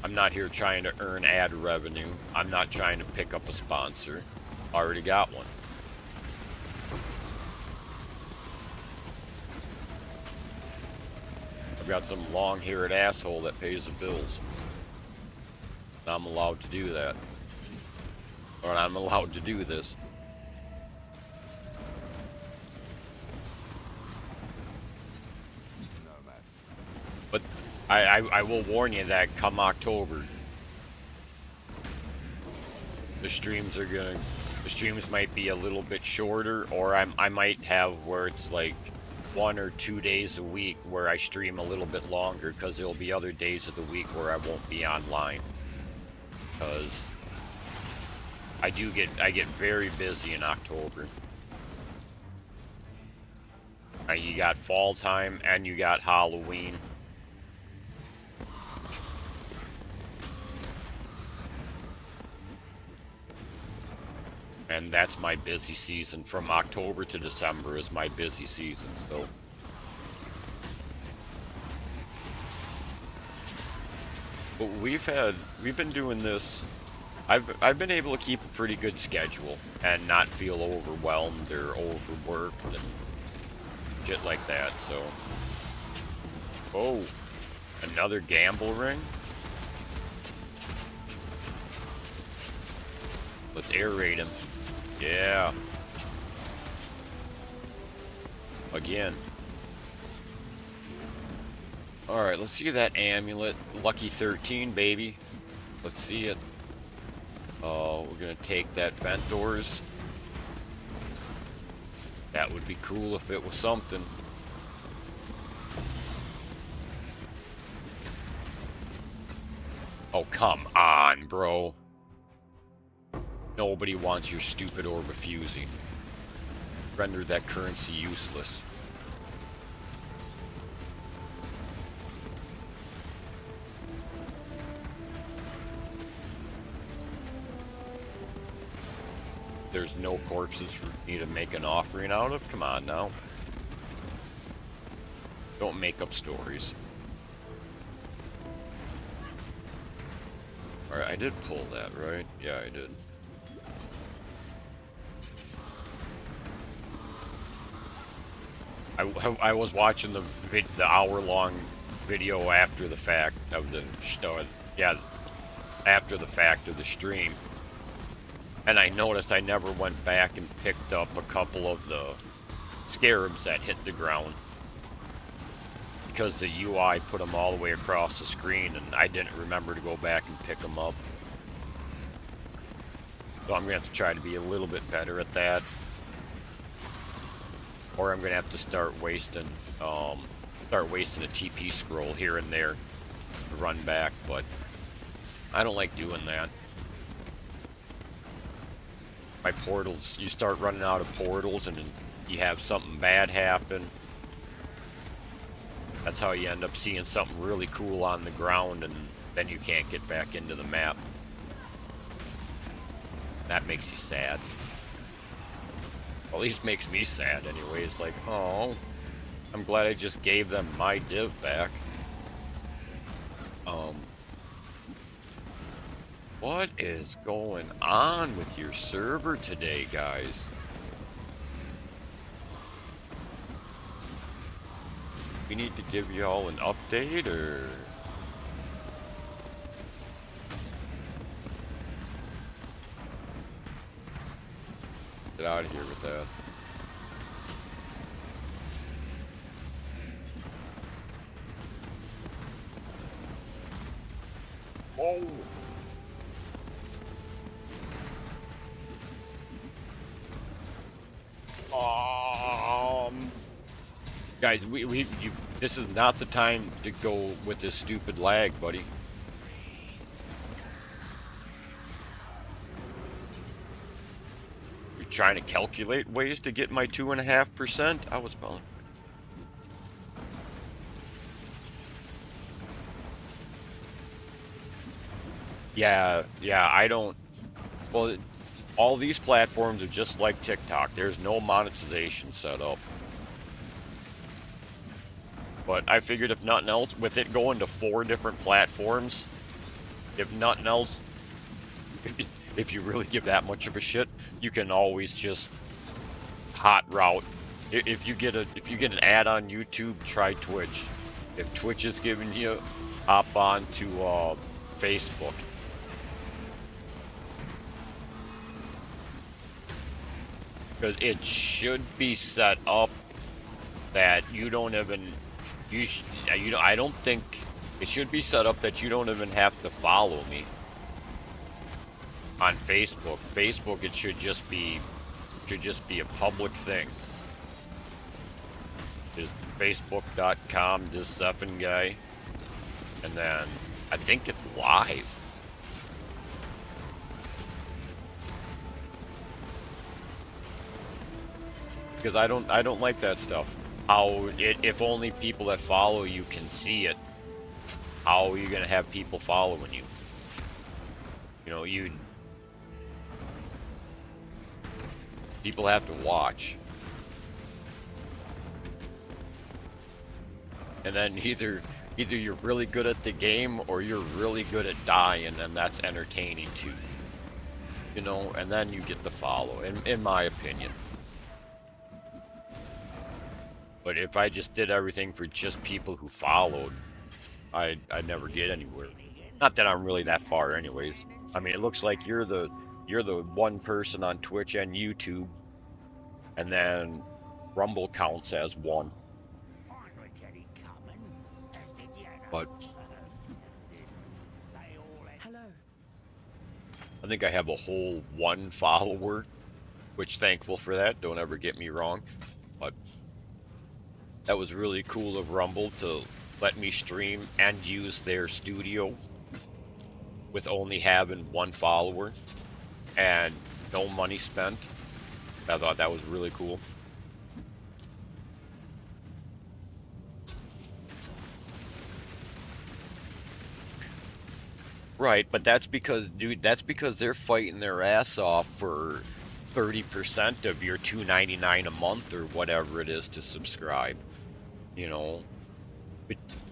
I'm not here trying to earn ad revenue. I'm not trying to pick up a sponsor. Already got one. I've got some long-haired asshole that pays the bills. And I'm allowed to do that. Or I'm allowed to do this. But I will warn you that come October, the streams might be a little bit shorter, or I might have where it's like 1 or 2 days a week where I stream a little bit longer, because there'll be other days of the week where I won't be online. Because I get very busy in October. You got fall time and you got Halloween. And that's my busy season. From October to December is my busy season, so. But we've been doing this. I've been able to keep a pretty good schedule and not feel overwhelmed or overworked and shit like that, so. Oh, another gamble ring? Let's air raid him. Yeah. Again. Alright, let's see that amulet. Lucky 13, baby. Let's see it. We're gonna take that vent doors. That would be cool if it was something. Oh, come on, bro. Nobody wants your stupid orb of fusing. Render that currency useless. There's no corpses for me to make an offering out of? Come on now. Don't make up stories. Alright, I did pull that, right? Yeah, I did. I was watching the hour-long video after the fact of the after the fact of the stream, and I noticed I never went back and picked up a couple of the scarabs that hit the ground because the UI put them all the way across the screen, and I didn't remember to go back and pick them up. So I'm gonna have to try to be a little bit better at that. Or I'm gonna have to start wasting a TP scroll here and there to run back, but I don't like doing that. My portals, you start running out of portals and you have something bad happen. That's how you end up seeing something really cool on the ground and then you can't get back into the map. That makes you sad. Well, at least makes me sad anyway. It's like, oh, I'm glad I just gave them my div back. What is going on with your server today, guys? We need to give y'all an update, or... Get out of here with that. Oh! Guys, this is not the time to go with this stupid lag, buddy. You're trying to calculate ways to get my 2.5%? I was calling. Yeah, I don't... Well, all these platforms are just like TikTok. There's no monetization set up. But I figured if nothing else, with it going to 4 different platforms, if nothing else, if you really give that much of a shit, you can always just hot route. If you get an ad on YouTube, try Twitch. If Twitch is giving you, hop on to Facebook. Because it should be set up that you don't even... I don't think it should be set up that you don't even have to follow me on Facebook. Facebook, it should just be a public thing. Just facebook.com disefnguy, and then I think it's live. Because I don't like that stuff. if only people that follow you can see it, how are you gonna have people following you? You know, people have to watch. And then either you're really good at the game or you're really good at dying, and that's entertaining too. You know, and then you get the follow, in my opinion. But if I just did everything for just people who followed, I'd never get anywhere. Not that I'm really that far anyways. I mean, it looks like you're the one person on Twitch and YouTube, and then Rumble counts as one. But I think I have a whole one follower, which thankful for that. Don't ever get me wrong. But that was really cool of Rumble to let me stream and use their studio with only having one follower and no money spent. I thought that was really cool. Right, but that's because, dude, that's because they're fighting their ass off for 30% of your $2.99 a month or whatever it is to subscribe. You know,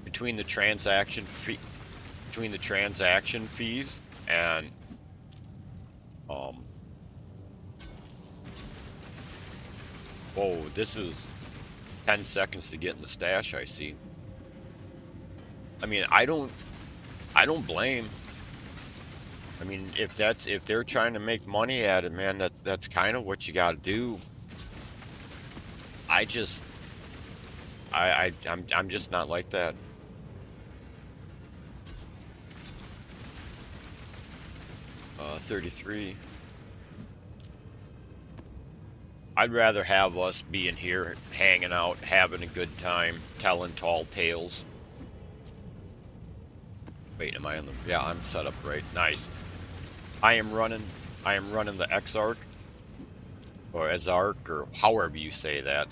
between the transaction fee, and oh, this is 10 seconds to get in the stash, I see. I mean, I don't blame. I mean, if they're trying to make money at it, man, that's kind of what you got to do. I'm just not like that. Uh, 33. I'd rather have us being here, hanging out, having a good time, telling tall tales. Wait, am I on the? Yeah, I'm set up right. Nice. I am running the Exarch, or Exarch, or however you say that.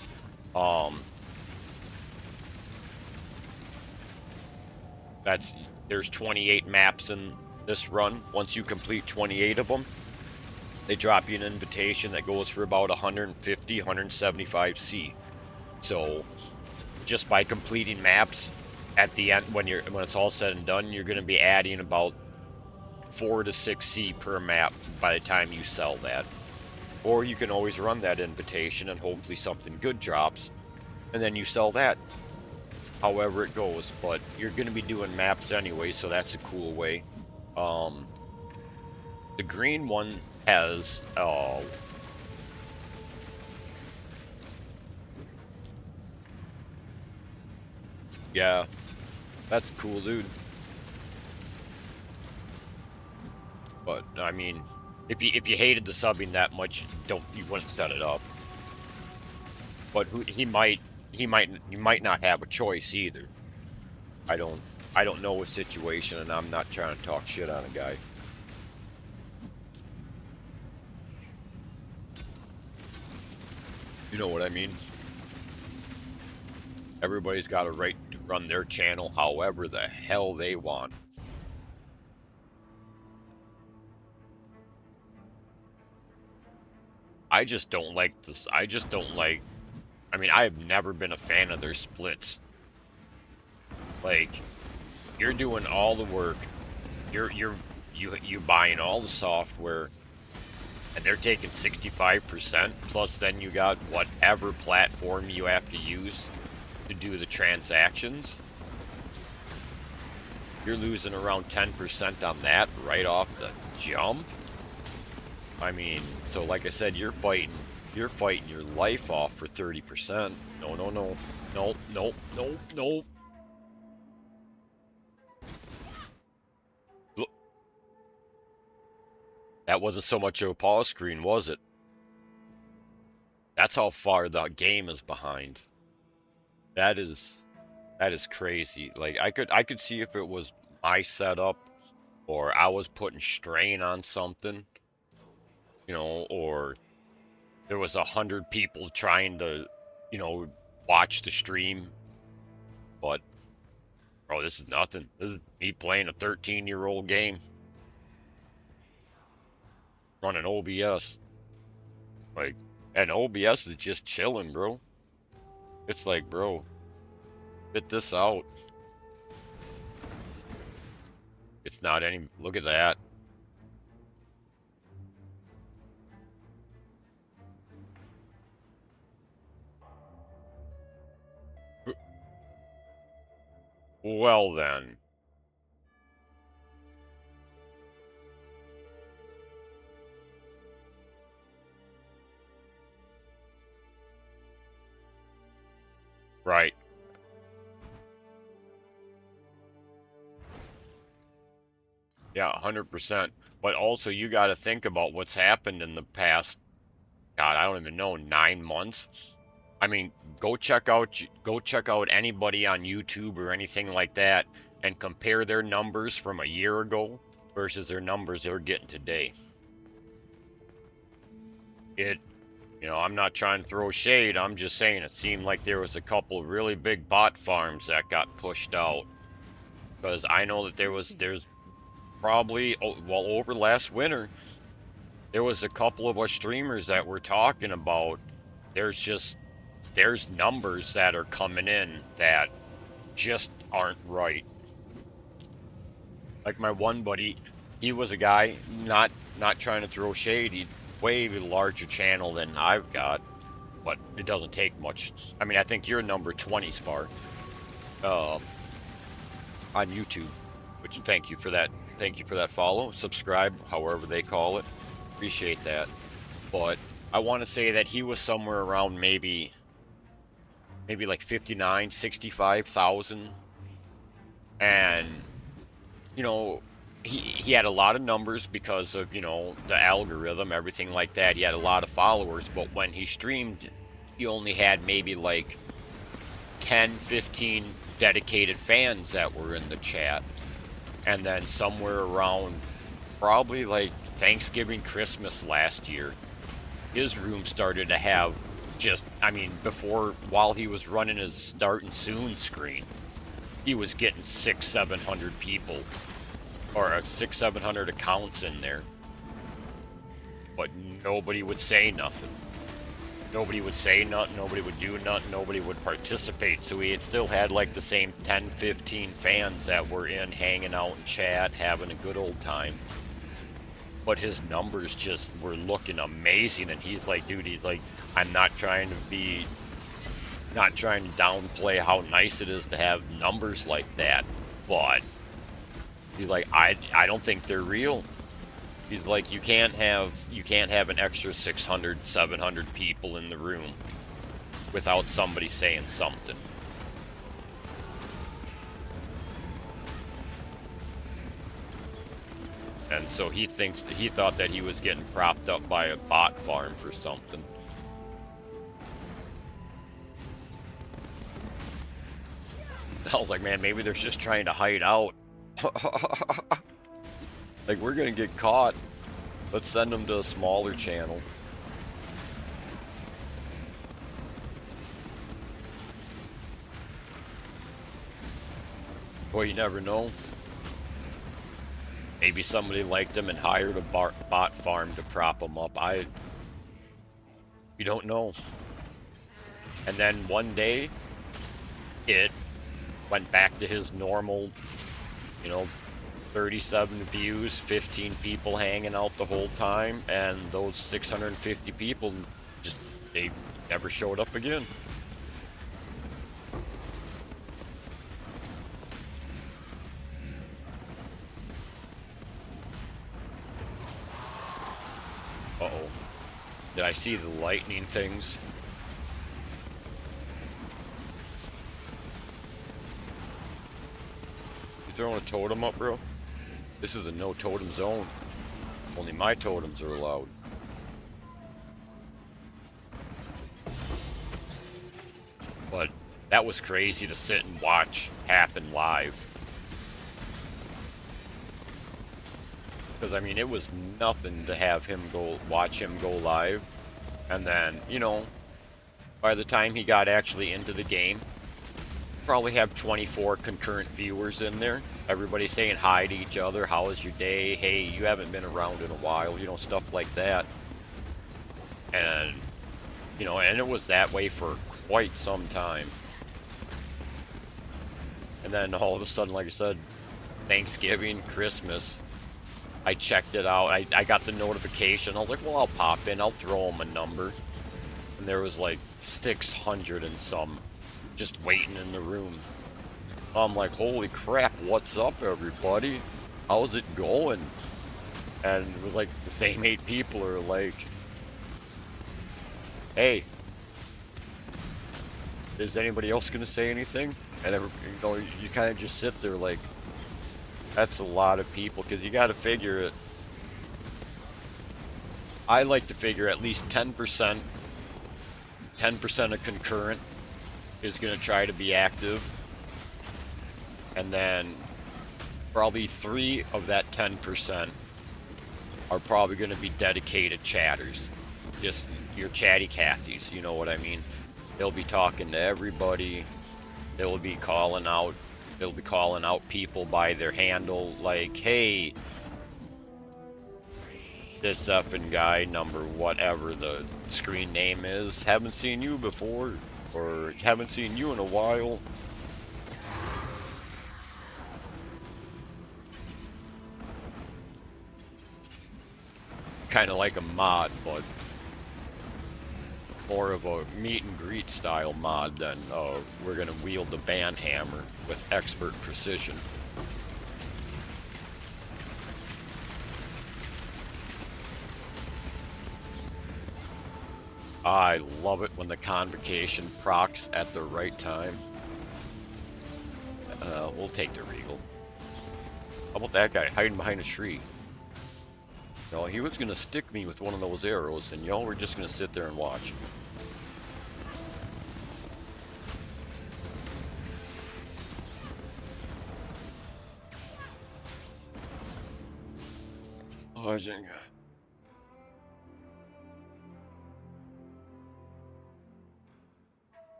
There's 28 maps in this run. Once you complete 28 of them, they drop you an invitation that goes for about 150, 175 C. So, just by completing maps, at the end, when it's all said and done, you're going to be adding about 4 to 6 C per map by the time you sell that. Or you can always run that invitation and hopefully something good drops, and then you sell that. However it goes, but you're going to be doing maps anyway, so that's a cool way. The green one has yeah, that's cool, dude. But I mean, if you hated the subbing that much, you wouldn't set it up. But you might not have a choice either. I don't know his situation, and I'm not trying to talk shit on a guy. You know what I mean? Everybody's got a right to run their channel however the hell they want. I just don't like this. I mean, I've never been a fan of their splits. Like, you're doing all the work. You buying all the software, and they're taking 65%, plus then you got whatever platform you have to use to do the transactions. You're losing around 10% on that right off the jump. I mean, so like I said, you're fighting your life off for 30%. No. Look, that wasn't so much of a pause screen, was it? That's how far the game is behind. That is crazy. Like I could see if it was my setup or I was putting strain on something, you know, or there was 100 people trying to, you know, watch the stream, but bro, this is nothing. This is me playing a 13-year-old game. Running OBS. Like, and OBS is just chilling, bro. It's like, bro, spit this out. It's not any, look at that. Well then. Right. Yeah, 100%. But also you got to think about what's happened in the past, God, I don't even know, 9 months. I mean, go check out anybody on YouTube or anything like that and compare their numbers from a year ago versus their numbers they're getting today. I'm not trying to throw shade. I'm just saying it seemed like there was a couple really big bot farms that got pushed out. Because I know that there's probably, well, over last winter, there was a couple of us streamers that were talking about there's numbers that are coming in that just aren't right. Like my one buddy, he was a guy, not trying to throw shade, he's way larger channel than I've got, but it doesn't take much. I mean, I think you're number 20, Spar, on YouTube, which thank you for that. Thank you for that follow, subscribe, however they call it. Appreciate that. But I want to say that he was somewhere around maybe like 59, 65,000. And, he had a lot of numbers because of, the algorithm, everything like that. He had a lot of followers, but when he streamed, he only had maybe like 10, 15 dedicated fans that were in the chat. And then somewhere around probably like Thanksgiving, Christmas last year, his room started to have while he was running his starting soon screen, he was getting 600-700 people, or 600-700 accounts in there. But nobody would say nothing. Nobody would say nothing, nobody would do nothing, nobody would participate. So he had still had like the same 10, 15 fans that were in, hanging out in chat, having a good old time. But his numbers just were looking amazing, and he's like, dude, I'm not trying to downplay how nice it is to have numbers like that, but he's like, I don't think they're real. He's like, you can't have an extra 600, 700 people in the room without somebody saying something. And so he thought that he was getting propped up by a bot farm for something. I was like, man, maybe they're just trying to hide out. Like, we're gonna get caught. Let's send them to a smaller channel. Well, you never know. Maybe somebody liked them and hired a bot farm to prop them up. You don't know. And then one day, it went back to his normal, 37 views, 15 people hanging out the whole time, and those 650 people they never showed up again. Uh-oh. Did I see the lightning things? You throwing a totem up, bro? This is a no totem zone. Only my totems are allowed. But that was crazy to sit and watch happen live. Because, I mean, it was nothing to have him watch him go live. And then, By the time he got actually into the game, probably have 24 concurrent viewers in there. Everybody saying hi to each other. How was your day? Hey, you haven't been around in a while. You know, stuff like that. And, you know, and it was that way for quite some time. And then all of a sudden, like I said, Thanksgiving, Christmas, I checked it out. I got the notification. I was like, well, I'll pop in. I'll throw him a number. And there was like 600 and some just waiting in the room. I'm like, holy crap, what's up, everybody? How's it going? And it was like the same 8 people are like, hey, is anybody else going to say anything? And you know, you kind of just sit there like, that's a lot of people, because you got to figure it. I like to figure at least 10% of concurrent is going to try to be active, and then probably 3 of that 10% are probably going to be dedicated chatters, just your chatty Cathys, you know what I mean? They'll be talking to everybody. They'll be calling out people by their handle, like, hey, disefnguy number whatever the screen name is, haven't seen you before, or haven't seen you in a while. Kind of like a mod, but more of a meet and greet style mod than we're gonna wield the band hammer with expert precision. I love it when the convocation procs at the right time. We'll take the Regal. How about that guy hiding behind a tree? No, he was gonna stick me with one of those arrows, and y'all were just gonna sit there and watch. Oh, I think.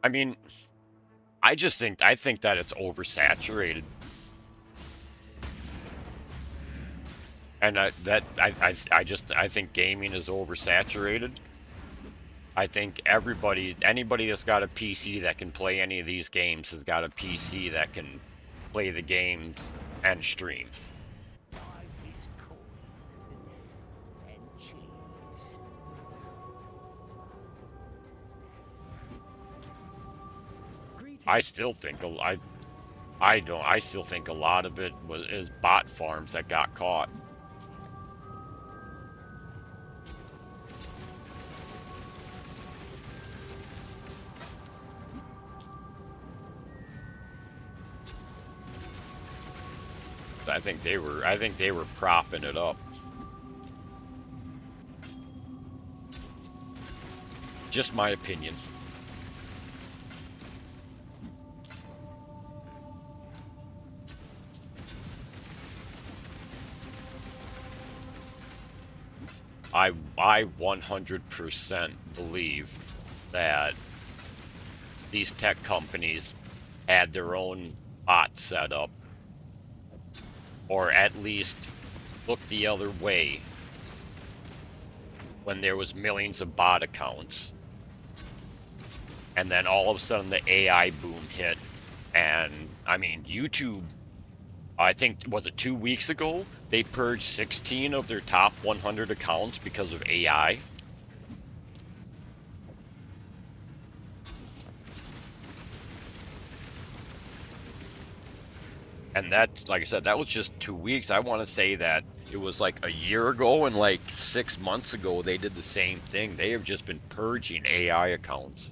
I mean, I think that it's oversaturated. And I think gaming is oversaturated. I think anybody that's got a PC that can play any of these games has got a PC that can play the games and stream. I still think I still think a lot of it is bot farms that got caught. I think they were propping it up. Just my opinion. I 100% believe that these tech companies had their own bot set up, or at least look the other way when there was millions of bot accounts, and then all of a sudden the AI boom hit. And I mean, YouTube, I think, was it 2 weeks ago, they purged 16 of their top 100 accounts because of AI. And that, like I said, that was just 2 weeks. I want to say that it was like a year ago and like 6 months ago they did the same thing. They have just been purging AI accounts.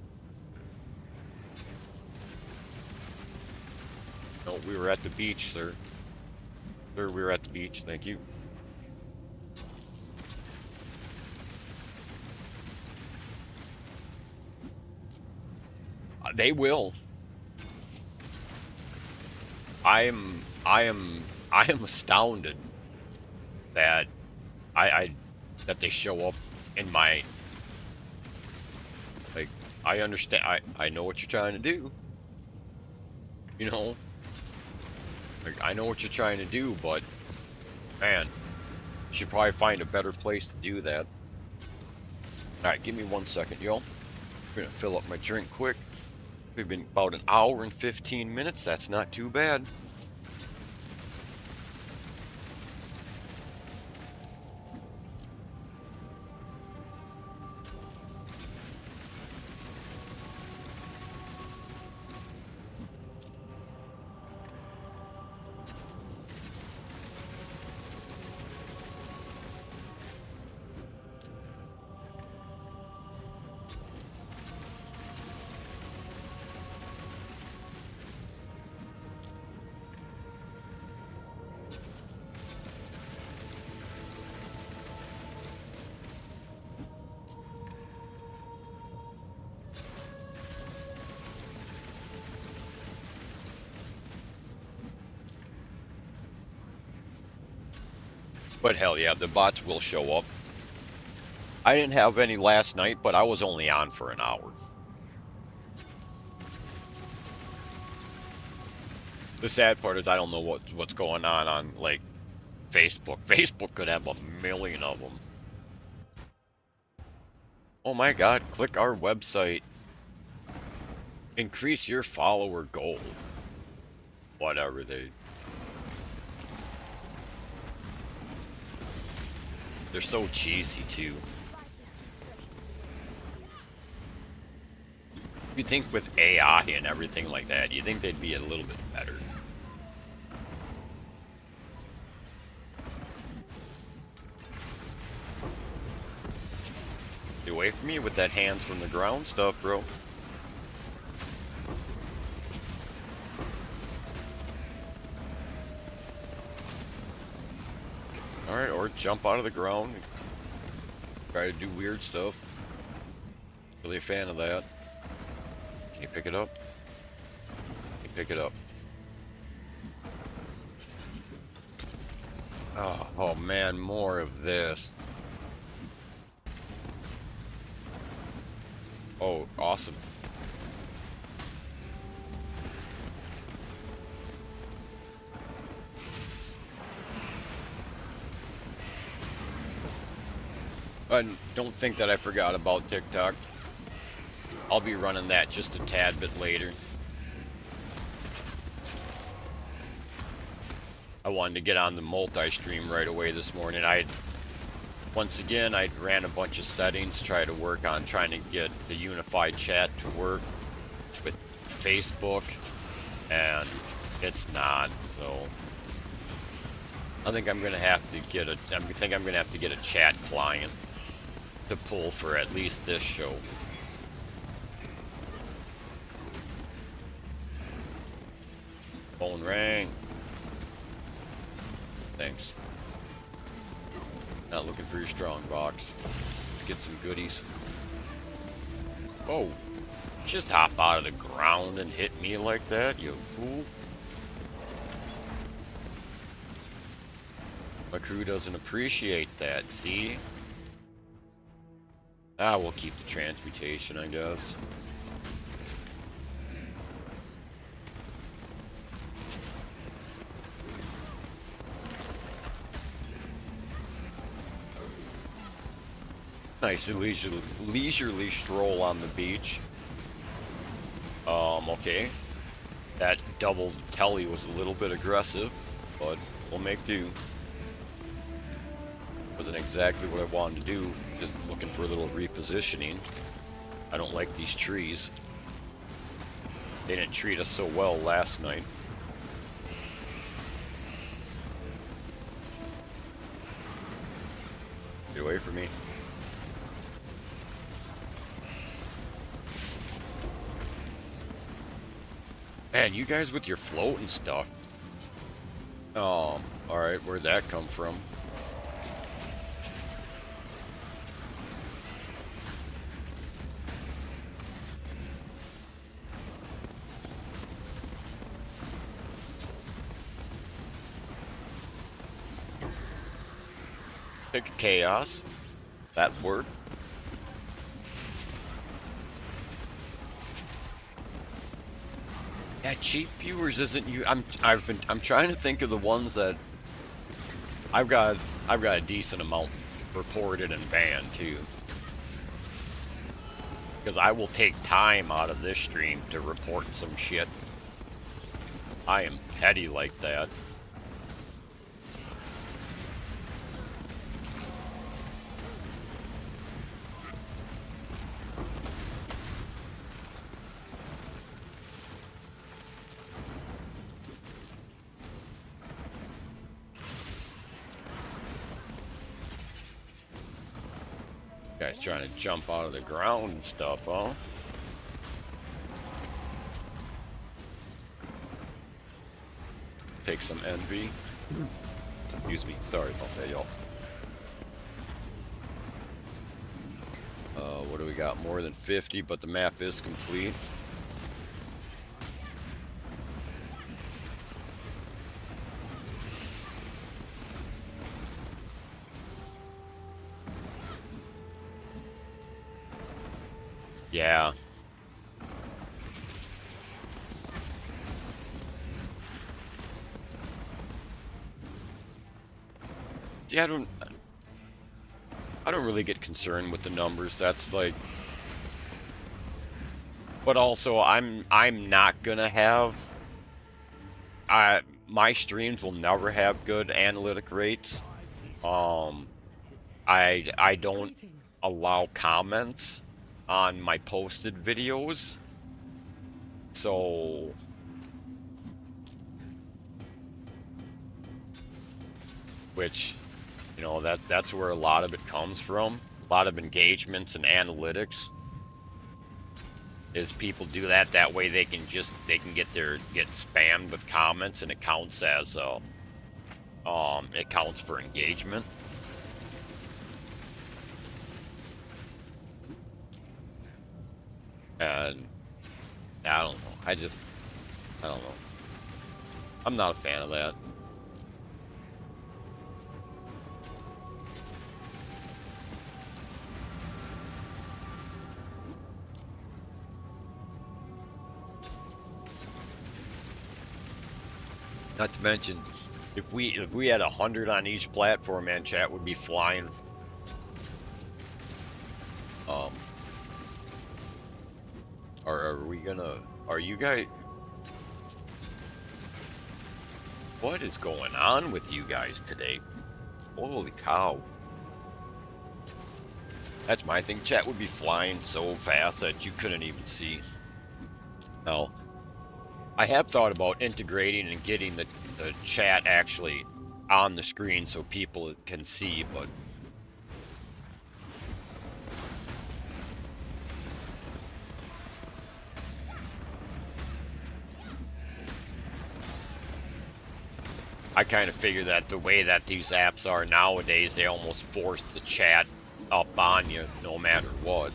No, we were at the beach, sir. Sir, we were at the beach. Thank you. They will. I am astounded that that they show up in my, like, I understand, I know what you're trying to do, you know, like, I know what you're trying to do, but, man, you should probably find a better place to do that. Alright, give me 1 second, y'all. I'm gonna fill up my drink quick. We've been about an hour and 15 minutes, that's not too bad. But hell yeah, the bots will show up. I didn't have any last night, but I was only on for an hour. The sad part is I don't know what's going on like Facebook. Facebook could have a million of them. Oh my god, click our website. Increase your follower goal. Whatever they're so cheesy too. You'd think with AI and everything like that, you'd think they'd be a little bit better. Get away from me with that hands from the ground stuff, bro. Alright, or jump out of the ground. Try to do weird stuff. Really a fan of that. Can you pick it up? Can you pick it up? Oh man, more of this. Oh, awesome. And don't think that I forgot about TikTok. I'll be running that just a tad bit later. I wanted to get on the multi-stream right away this morning. Once again, I ran a bunch of settings, try to work on trying to get the unified chat to work with Facebook, and it's not, so I think I'm gonna have to get a chat client to pull for at least this show. Phone rang. Thanks. Not looking for your strong box. Let's get some goodies. Oh, just hop out of the ground and hit me like that, you fool. My crew doesn't appreciate that, see? Ah, we'll keep the transmutation, I guess. Nice leisurely stroll on the beach. Okay. That double telly was a little bit aggressive, but we'll make do. Wasn't exactly what I wanted to do, just looking for a little repositioning. I don't like these trees. They didn't treat us so well last night. Get away from me. Man, you guys with your float and stuff. Alright, where'd that come from? Pick chaos. That worked. Yeah, cheap viewers isn't you. I'm trying to think of the ones that I've got a decent amount reported and banned too. Because I will take time out of this stream to report some shit. I am petty like that. Guy's trying to jump out of the ground and stuff, huh? Take some envy. Excuse me. Sorry about that, y'all. What do we got? More than 50, but the map is complete. Yeah. See, I don't really get concerned with the numbers. That's like, but also I'm not gonna have. My streams will never have good analytic rates. I don't allow comments on my posted videos, so which, you know, that's where a lot of it comes from. A lot of engagements and analytics is people do that way they can get spammed with comments, and it counts as it counts for engagement. And I don't know. I don't know. I'm not a fan of that. Not to mention, if we had 100 on each platform, man, chat would be flying. Are you guys? What is going on with you guys today? Holy cow. That's my thing. Chat would be flying so fast that you couldn't even see. No. I have thought about integrating and getting the chat actually on the screen so people can see, but I kind of figure that the way that these apps are nowadays, they almost force the chat up on you no matter what.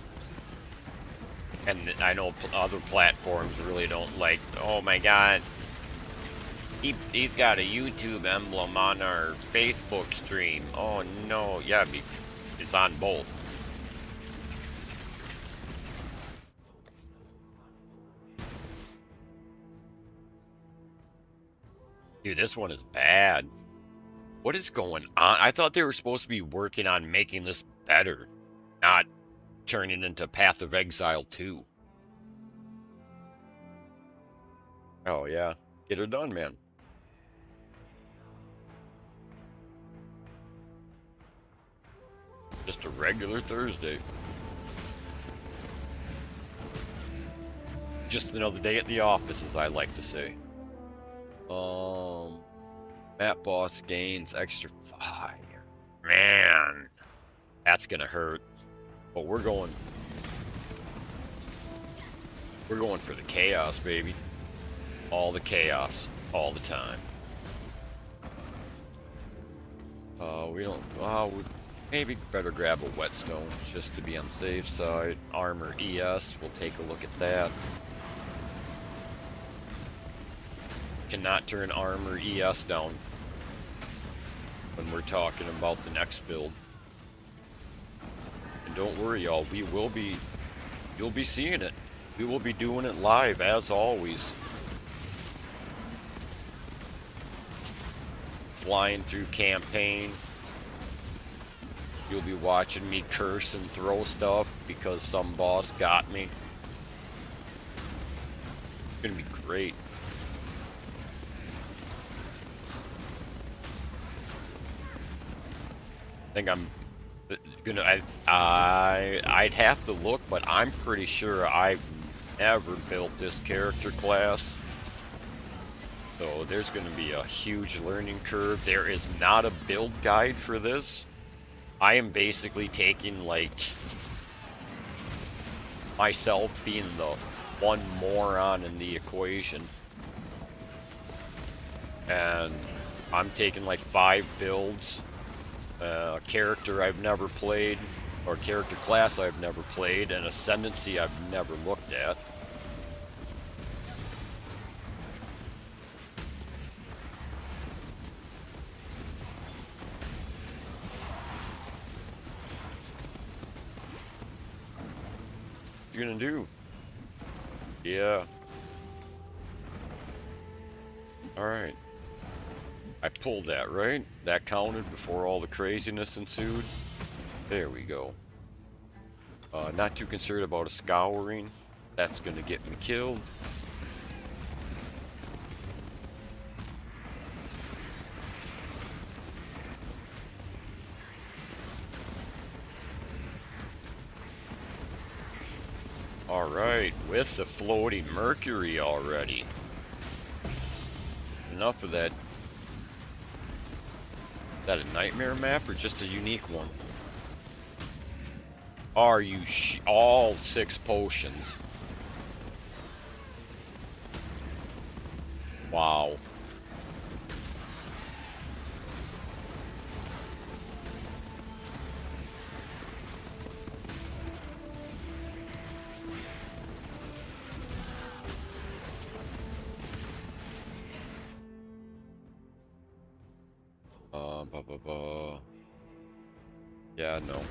And I know other platforms really don't like, oh my god, he's got a YouTube emblem on our Facebook stream. Oh no, yeah, it's on both. Dude, this one is bad. What is going on? I thought they were supposed to be working on making this better, not turning into Path of Exile 2. Oh, yeah. Get her done, man. Just a regular Thursday. Just another day at the office, as I like to say. Map boss gains extra fire. Man, that's gonna hurt. But we're going for the chaos, baby. All the chaos, all the time. We maybe better grab a whetstone just to be on the safe side. Armor ES, we'll take a look at that. Cannot turn armor ES down when we're talking about the next build. And don't worry, y'all, you'll be seeing it. We will be doing it live as always. flying through campaign. You'll be watching me curse and throw stuff because some boss got me. It's gonna be great. I think I'm gonna. I'd have to look, but I'm pretty sure I've never built this character class. So there's going to be a huge learning curve. There is not a build guide for this. I am basically taking, like, myself being the one moron in the equation. And I'm taking like 5 builds, a character I've never played, or character class I've never played, and ascendancy I've never looked at. What you gonna do? Yeah. Alright. I pulled that, right? That counted before all the craziness ensued? There we go. Not too concerned about a scouring. That's gonna get me killed. Alright, with the floating Mercury already. Enough of that. Is that a nightmare map or just a unique one? Are you all 6 potions? Wow. Yeah, no.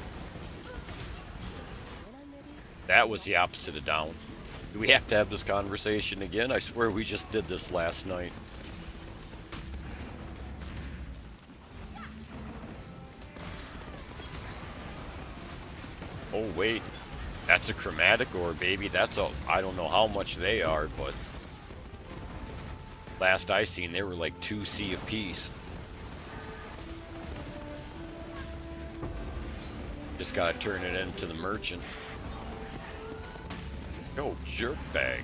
That was the opposite of down. Do we have to have this conversation again? I swear we just did this last night. Oh wait, that's a chromatic ore, baby. That's a, I don't know how much they are, but last I seen they were like 2C apiece. Just gotta turn it into the merchant. Yo, jerkbag.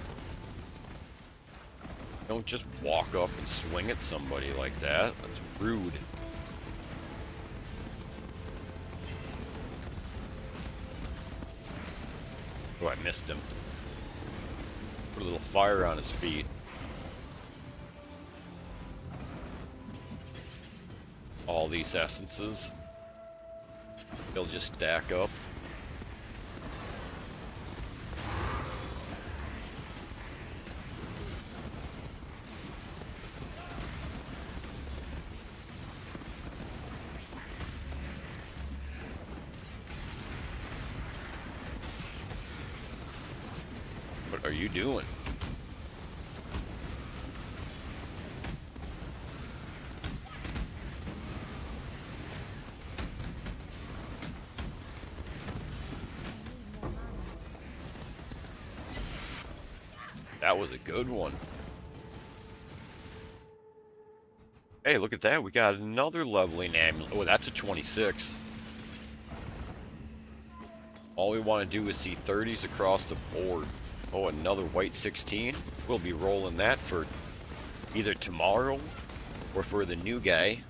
Don't just walk up and swing at somebody like that. That's rude. Oh, I missed him. Put a little fire on his feet. All these essences. They'll just stack up. What are you doing? That was a good one. Hey, look at that. We got another leveling amulet. Oh, that's a 26. All we want to do is see 30s across the board. Oh, another white 16. We'll be rolling that for either tomorrow or for the new guy.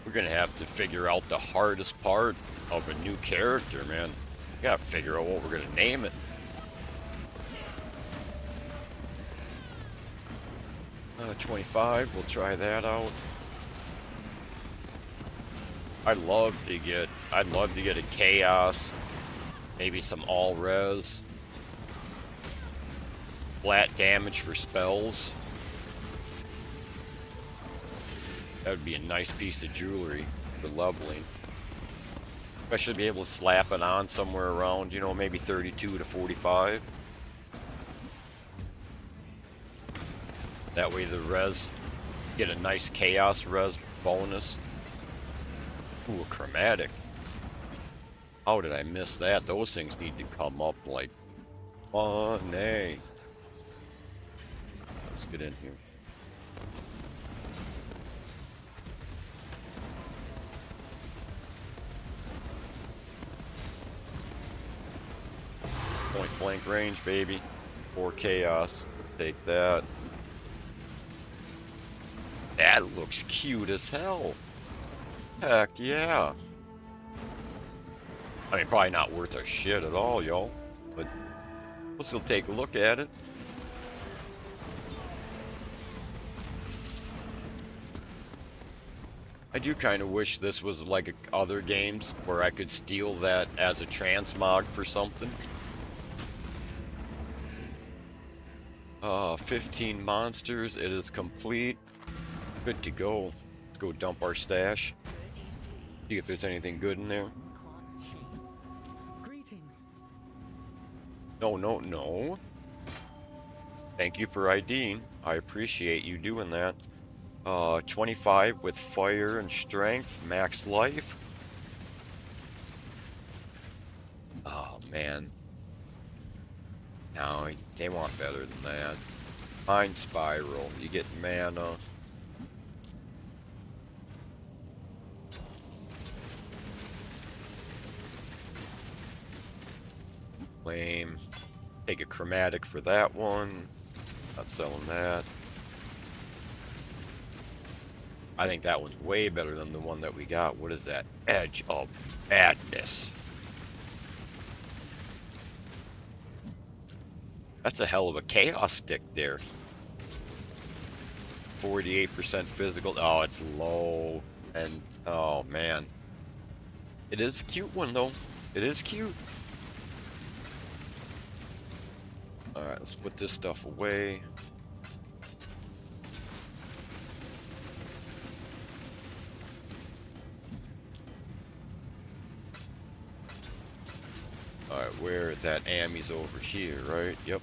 We're gonna have to figure out the hardest part of a new character, man. We gotta figure out what we're gonna name it. 25, we'll try that out. I'd love to get a chaos, maybe some all res, flat damage for spells. That would be a nice piece of jewelry for leveling. Especially be able to slap it on somewhere around, you know, maybe 32 to 45. That way the res, get a nice chaos res bonus. Ooh, a chromatic. How did I miss that? Those things need to come up like, oh, nay. Let's get in here. Point blank range, baby. 4 chaos. Take that. That looks cute as hell. Heck yeah. I mean, probably not worth a shit at all, y'all. But we'll still take a look at it. I do kind of wish this was like other games where I could steal that as a transmog for something. 15 monsters. It is complete. Good to go. Let's go dump our stash. See if there's anything good in there. Greetings. No, no, no. Thank you for IDing. I appreciate you doing that. 25 with fire and strength, max life. Oh, man. No, they want better than that. Mind Spiral. You get mana. Lame. Take a chromatic for that one. Not selling that. I think that one's way better than the one that we got. What is that? Edge of Madness. That's a hell of a chaos stick there. 48% physical. Oh, it's low. And, oh, man. It is a cute one, though. It is cute. Alright, let's put this stuff away. Alright, where that Ammy's over here, right? Yep.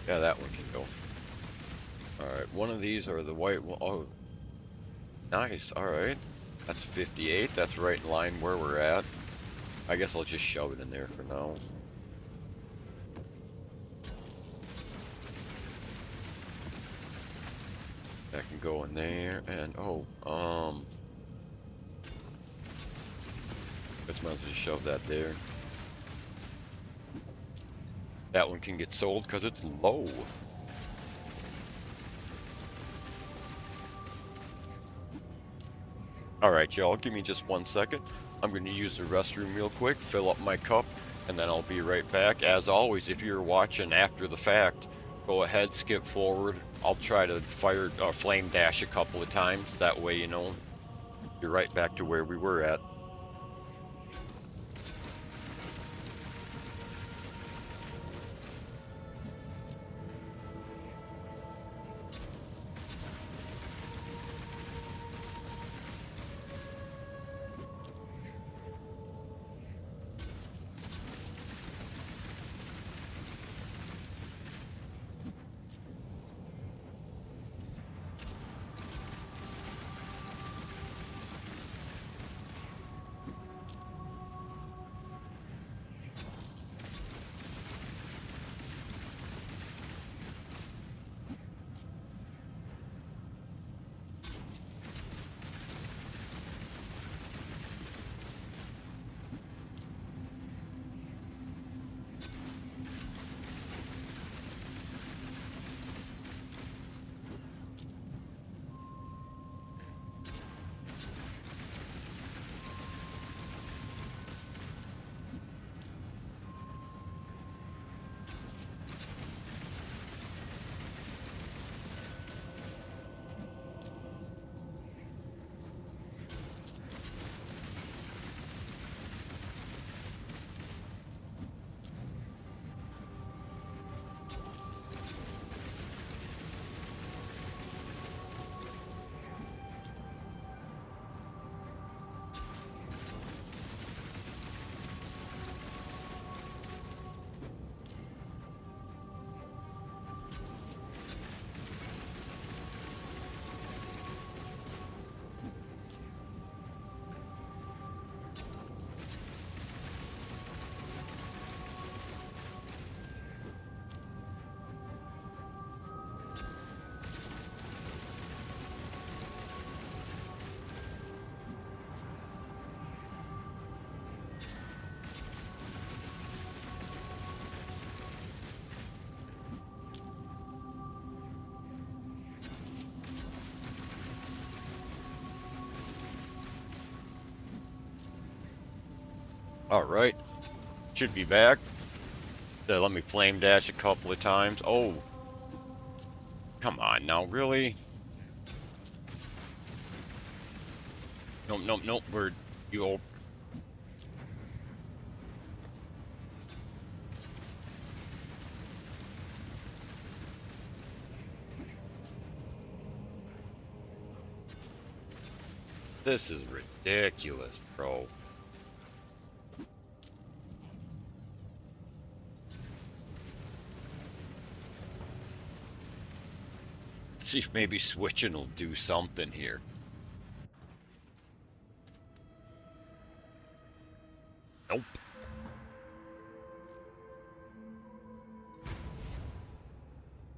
Yeah, that one can go. Alright, one of these are the white one. Oh, nice. Alright. That's 58. That's right in line where we're at. I guess I'll just shove it in there for now. That can go in there. And, oh, guess might as well just shove that there. That one can get sold because it's low. Alright, y'all, give me just 1 second. I'm going to use the restroom real quick, fill up my cup, and then I'll be right back. As always, if you're watching after the fact, go ahead, skip forward. I'll try to fire flame dash a couple of times. That way, you know, you're right back to where we were at. Alright. Should be back. Let me flame dash a couple of times. Oh. Come on now, really? Nope, nope, nope. You old. This is ridiculous, bro. See if maybe switching will do something here. Nope.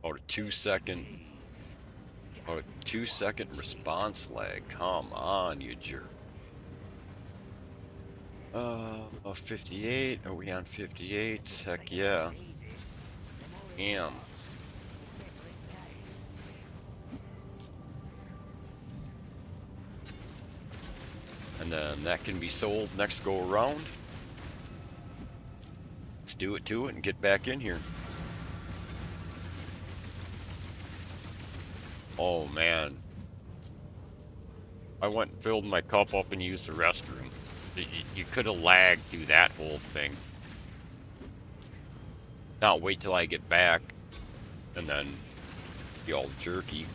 Oh, 2-second. Oh, 2-second response lag. Come on, you jerk. 58. Are we on 58? Heck yeah. Damn. And then that can be sold next go around. Let's do it to it and get back in here. Oh man. I went and filled my cup up and used the restroom. You could have lagged through that whole thing. Not wait till I get back and then be all jerky.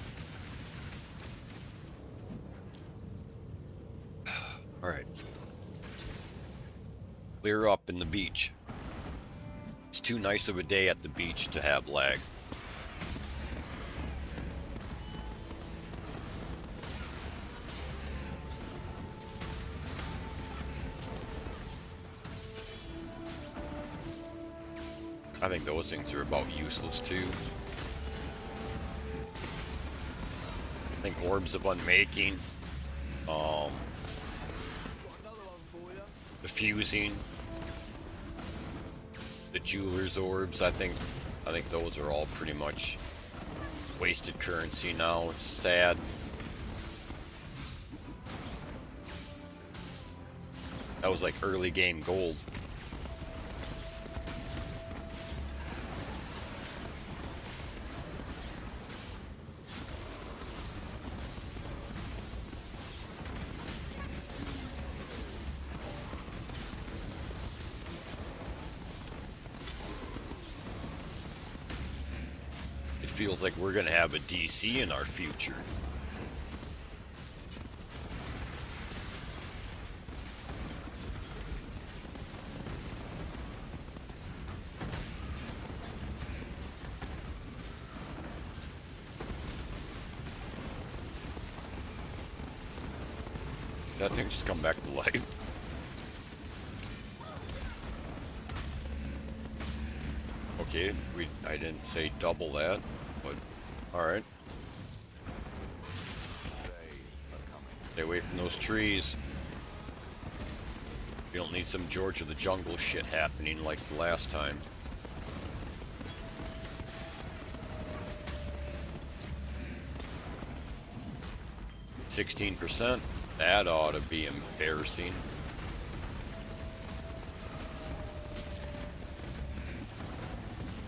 Alright. Clear up in the beach. It's too nice of a day at the beach to have lag. I think those things are about useless too. I think Orbs of Unmaking, the Fusing, the Jeweler's Orbs, I think those are all pretty much wasted currency now. It's sad. That was like early game gold. Feels like we're gonna have a DC in our future. That thing just come back to life. Okay, I didn't say double that. But, alright. Stay away from those trees. You don't need some George of the Jungle shit happening like the last time. %. That ought to be embarrassing.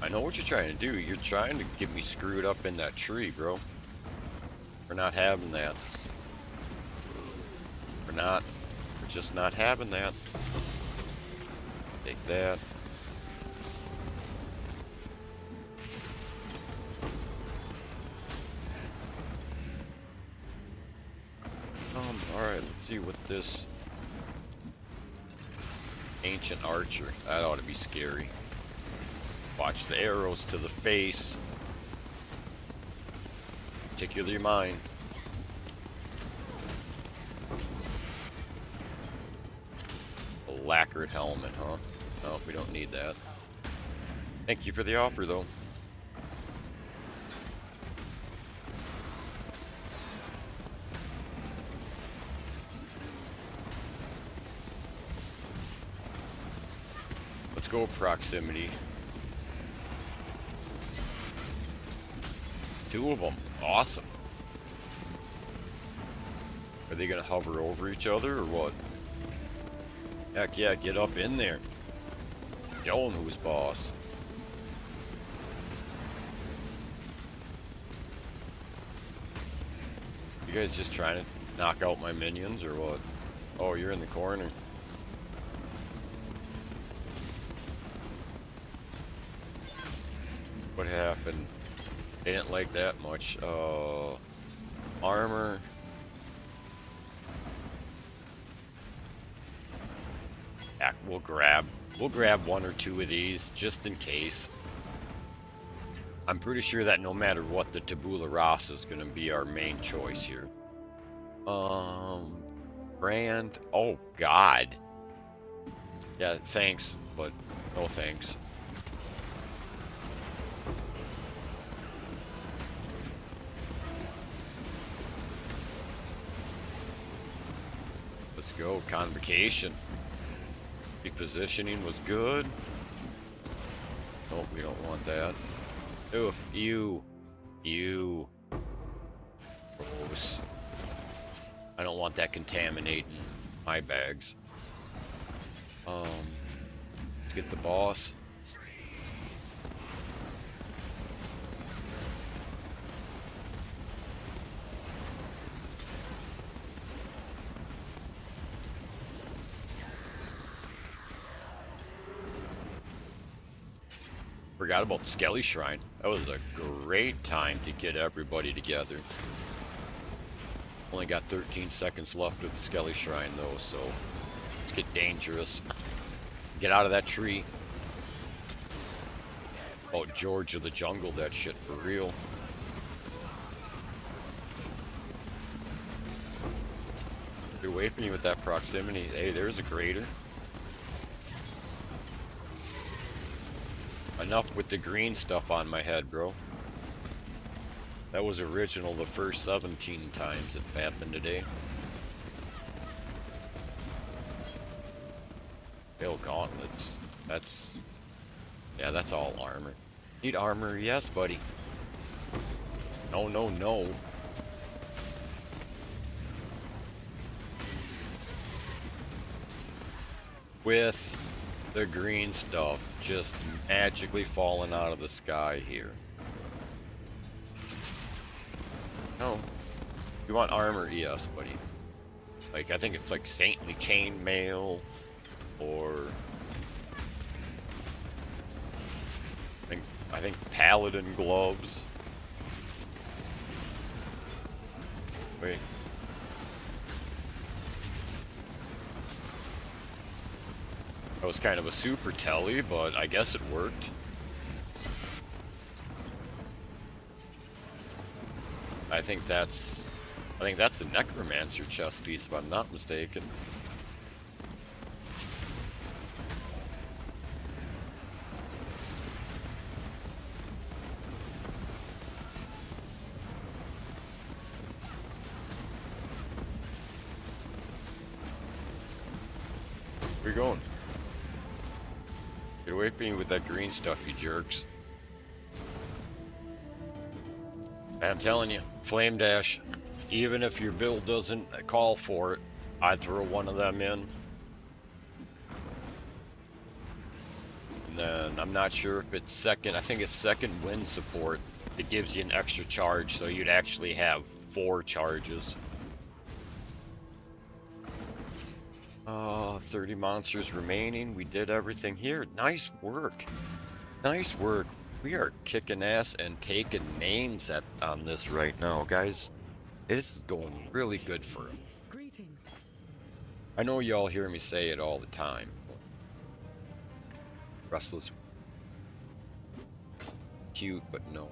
I know what you're trying to do. You're trying to get me screwed up in that tree, bro. We're not having that. We're just not having that. Take that. Alright, let's see what this Ancient Archer. That ought to be scary. Watch the arrows to the face. Particularly mine. A lacquered helmet, huh? No, we don't need that. Thank you for the offer, though. Let's go proximity. 2 of them. Awesome. Are they gonna hover over each other or what? Heck yeah, get up in there. Show him who's boss. You guys just trying to knock out my minions or what? Oh, you're in the corner. What happened? They didn't like that much. Armor. Yeah, we'll grab one or two of these just in case. I'm pretty sure that no matter what, the tabula rasa is going to be our main choice here. Brand. Oh God. Yeah, thanks, but no thanks. Let's go. Convocation. Repositioning was good. Oh, we don't want that. Oof, you. Gross. I don't want that contaminating my bags. Let's get the boss. Forgot about the Skelly Shrine. That was a great time to get everybody together. Only got 13 seconds left of the Skelly Shrine though, so let's get dangerous. Get out of that tree. Oh, George of the Jungle, that shit for real. Get away from you with that proximity. Hey, there's a crater. Enough with the green stuff on my head, bro. That was original the first 17 times it happened today. Pale gauntlets. Yeah, that's all armor. Need armor? Yes, buddy. No, no, no. With the green stuff just magically falling out of the sky here. No. You want armor? Yes, buddy. Like, I think it's like Saintly Chainmail, or I think Paladin Gloves. Wait. That was kind of a super telly, but I guess it worked. I think that's a Necromancer chest piece, if I'm not mistaken. Where you going? Get away from me with that green stuff, you jerks. I'm telling you, Flame Dash, even if your build doesn't call for it, I'd throw one of them in. And then I'm not sure if it's second, I think it's second wind support. It gives you an extra charge, so you'd actually have 4 charges. 30 monsters remaining. We did everything here. Nice work. Nice work. We are kicking ass and taking names on this right now, guys. It's going really good for them. Greetings. I know y'all hear me say it all the time. Restless. Cute, but no.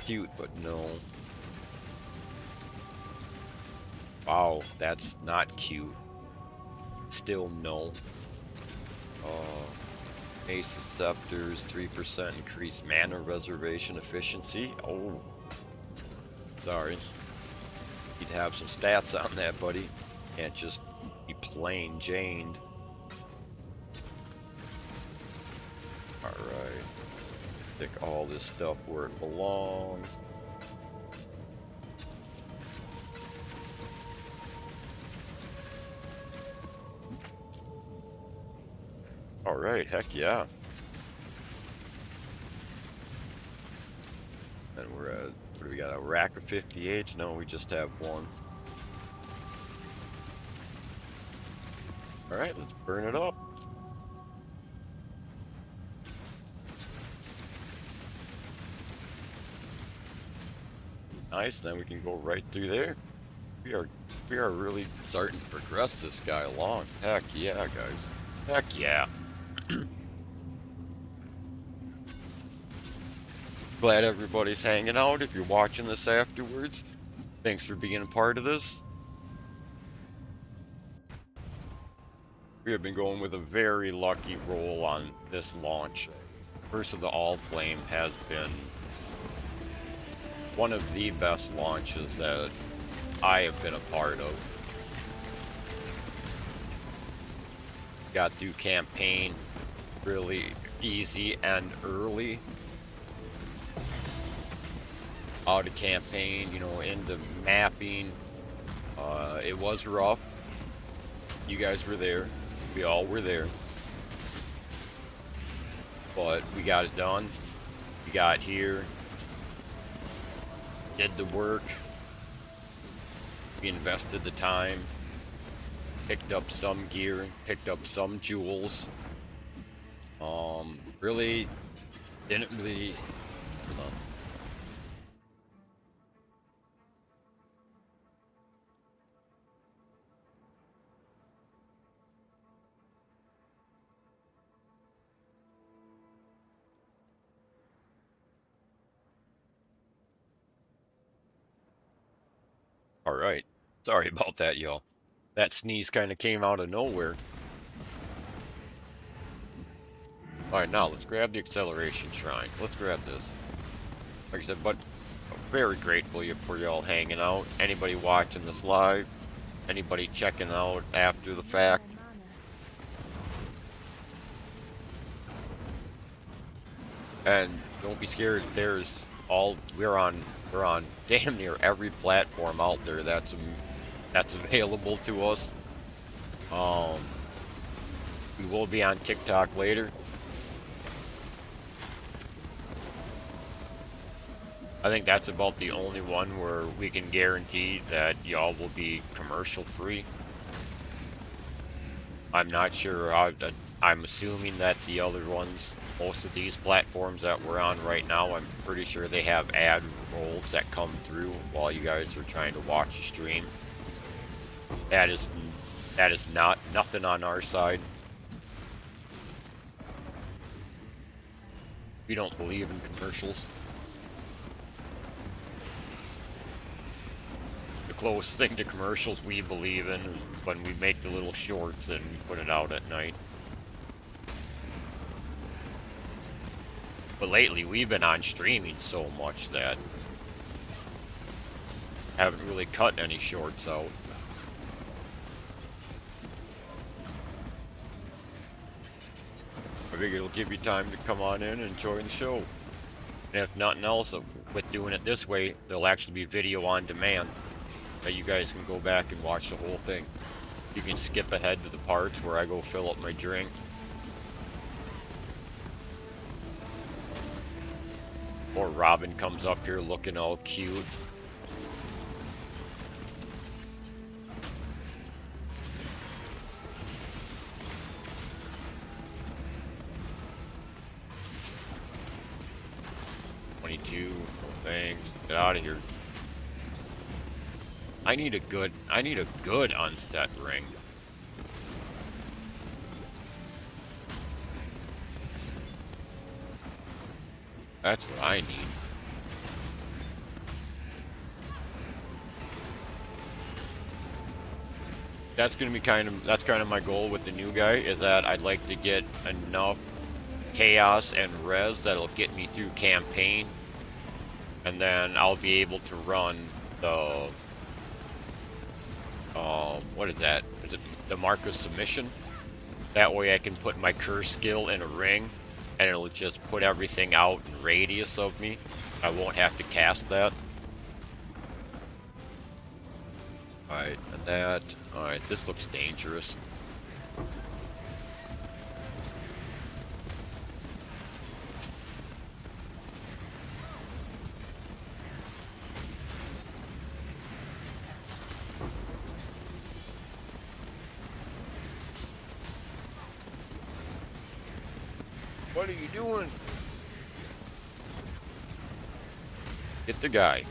Cute, but no. Wow, that's not cute. Still no. Ace of Scepters, 3% increased mana reservation efficiency. Oh. Sorry. You'd have some stats on that, buddy. Can't just be plain Janed. Alright. Stick all this stuff where it belongs. Alright, heck yeah. And we're at, what do we got, a rack of 58s? No, we just have one. Alright, let's burn it up. Nice, then we can go right through there. We are really starting to progress this guy along. Heck yeah, guys. Heck yeah. Glad everybody's hanging out. If you're watching this afterwards, thanks for being a part of this. We have been going with a very lucky roll on this launch. Curse of the Allflame has been one of the best launches that I have been a part of. Got through campaign really easy and early. Out of campaign, you know, into mapping. It was rough. You guys were there. We all were there. But we got it done. We got here. Did the work. We invested the time. Picked up some gear. Picked up some jewels. Really didn't really... Hold on. Alright. Sorry about that, y'all. That sneeze kind of came out of nowhere. Alright, now let's grab the acceleration shrine. Let's grab this. Like I said, but very grateful for y'all hanging out. Anybody watching this live. Anybody checking out after the fact. And don't be scared, we're on damn near every platform out there that's available to us. We will be on TikTok later. I think that's about the only one where we can guarantee that y'all will be commercial free. I'm not sure. I'm assuming that the other ones, most of these platforms that we're on right now, I'm pretty sure they have ad rolls that come through while you guys are trying to watch the stream. That is nothing on our side. We don't believe in commercials. The closest thing to commercials we believe in is when we make the little shorts and we put it out at night. But lately we've been on streaming so much that haven't really cut any shorts out. I figure it'll give you time to come on in and join the show. And if nothing else, with doing it this way, there'll actually be video on demand that you guys can go back and watch the whole thing. You can skip ahead to the parts where I go fill up my drink. Or Robin comes up here looking all cute. Things. Get out of here. I need a good unset ring. That's what I need. That's kind of my goal with the new guy, is that I'd like to get enough chaos and res that'll get me through campaign. And then I'll be able to run the, what is that? Is it the Mark of Submission? That way I can put my curse skill in a ring, and it'll just put everything out in radius of me. I won't have to cast that. Alright, and that, alright, this looks dangerous. What are you doing? Get the guy.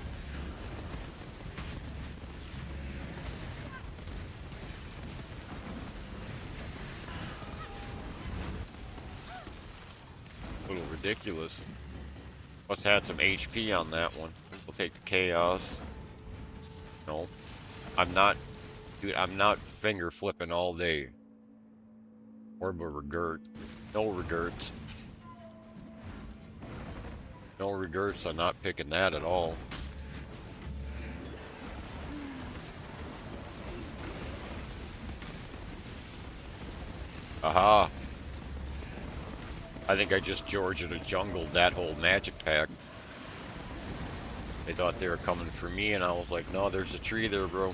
A little ridiculous. Must have had some HP on that one. We'll take the chaos. No. I'm not, dude, I'm not finger flipping all day. Orb of regret. No regrets. No regrets on not picking that at all. Aha. I think I just Georgia the jungled that whole magic pack. They thought they were coming for me, and I was like, no, there's a tree there, bro.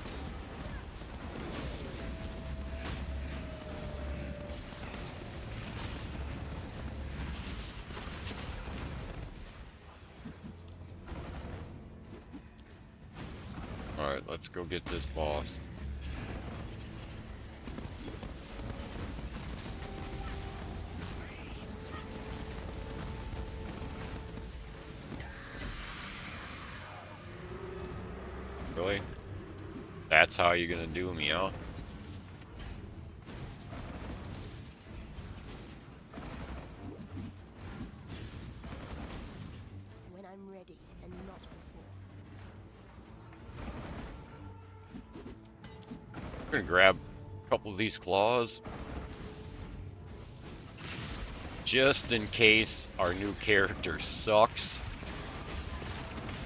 Alright, let's go get this boss. Really? That's how you're gonna do me, huh? When I'm ready and not before. I'm gonna grab a couple of these claws. Just in case our new character sucks.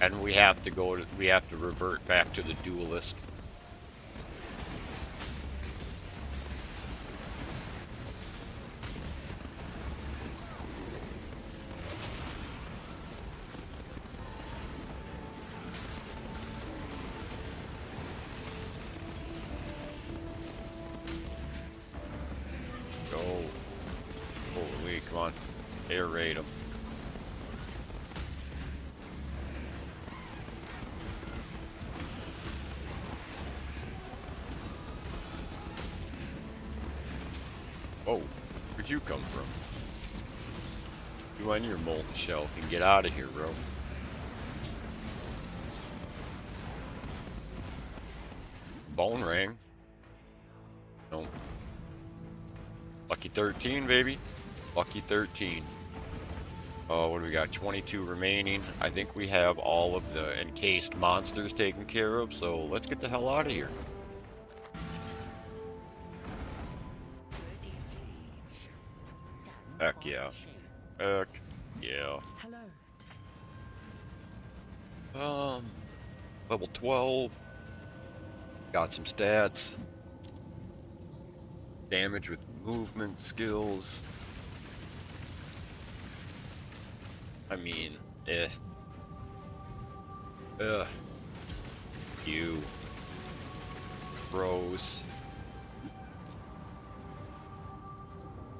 And we have to revert back to the duelist. Go. Holy, come on. Air raid him. Oh, where'd you come from? You and your molten shell can get out of here, bro. Bone ring. No. Lucky 13, baby. Lucky 13. Oh, what do we got? 22 remaining. I think we have all of the encased monsters taken care of, so let's get the hell out of here. Heck yeah. Heck yeah. Hello. Level 12. Got some stats. Damage with movement skills. I mean, You. Bros.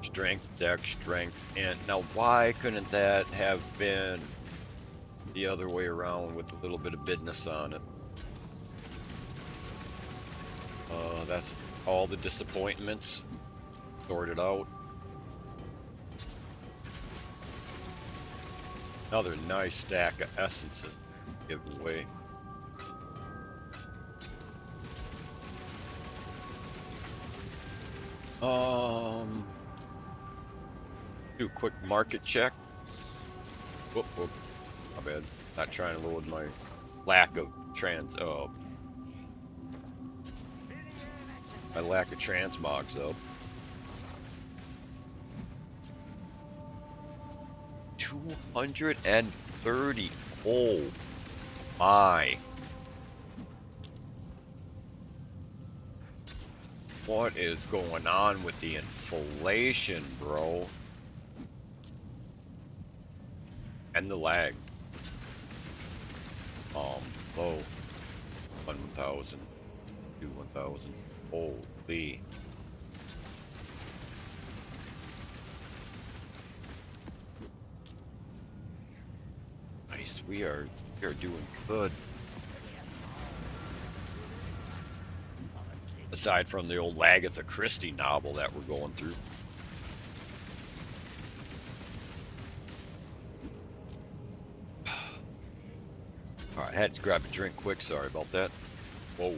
Strength, dex, strength, and now why couldn't that have been the other way around with a little bit of business on it? That's all the disappointments sorted out. Another nice stack of essences given away. Do a quick market check. Whoop, whoop. My bad. Not trying to load my lack of my lack of transmogs up. 230. Oh my. What is going on with the inflation, bro? And the lag. Low. 1,000. 1,000. Holy. Nice. We are doing good. Aside from the old Agatha Christie novel that we're going through. Alright, I had to grab a drink quick, sorry about that. Whoa.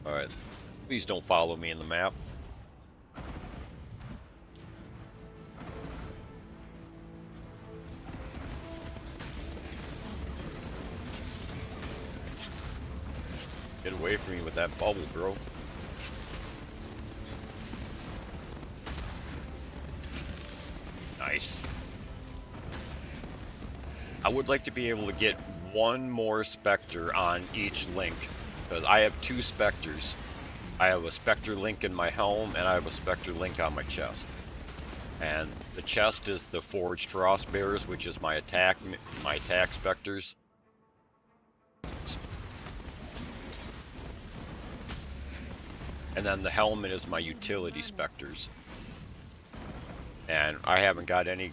Alright. Please don't follow me in the map. Get away from me with that bubble, bro. Nice. I would like to be able to get one more Spectre on each link, because I have 2 Spectres. I have a Spectre link in my helm, and I have a Spectre link on my chest. And the chest is the Forged Frostbearers, which is my attack Spectres. And then the helmet is my utility Spectres. And I haven't got any.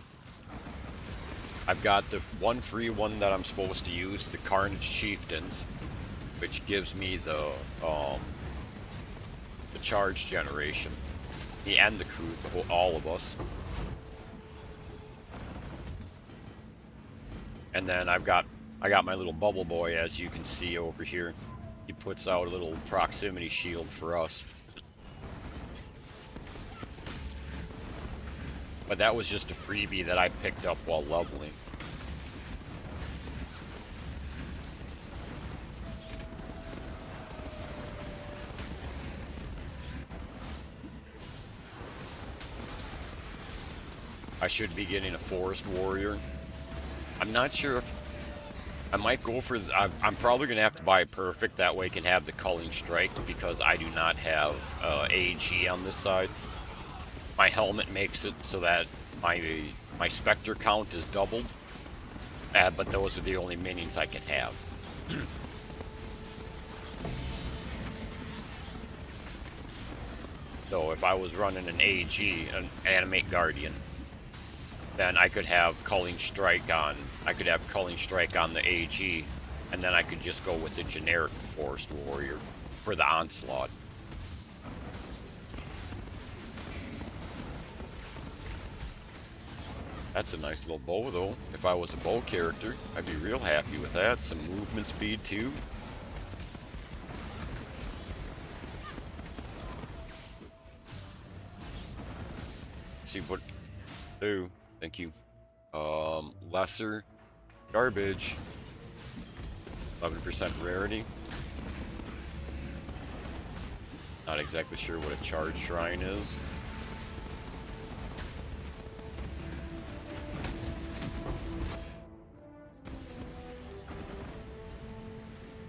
I've got the one free one that I'm supposed to use, the Carnage Chieftains, which gives me the charge generation. Me and the crew, all of us. And then I got my little bubble boy, as you can see over here. He puts out a little proximity shield for us. But that was just a freebie that I picked up while leveling. I should be getting a Forest Warrior. I'm not sure if I might go for. I'm probably gonna have to buy a Perfect. That way, I can have the Culling Strike, because I do not have AG on this side. My helmet makes it so that my Spectre count is doubled, but those are the only minions I can have. So if I was running an AG, an Animate Guardian, then I could have Culling Strike on. I could have Culling Strike on the AG, and then I could just go with the generic Forest Warrior for the Onslaught. That's a nice little bow, though. If I was a bow character, I'd be real happy with that. Some movement speed, too. Let's see what... Oh, thank you. Lesser garbage. 11% rarity. Not exactly sure what a charge shrine is.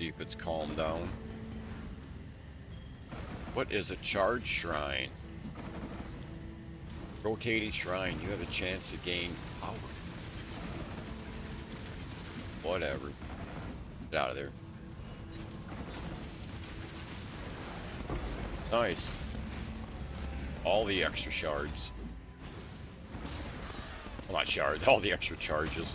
See if it's calmed down. What is a charge shrine? Rotating shrine. You have a chance to gain power. Whatever. Get out of there. Nice. All the extra shards. Well, not shards. All the extra charges.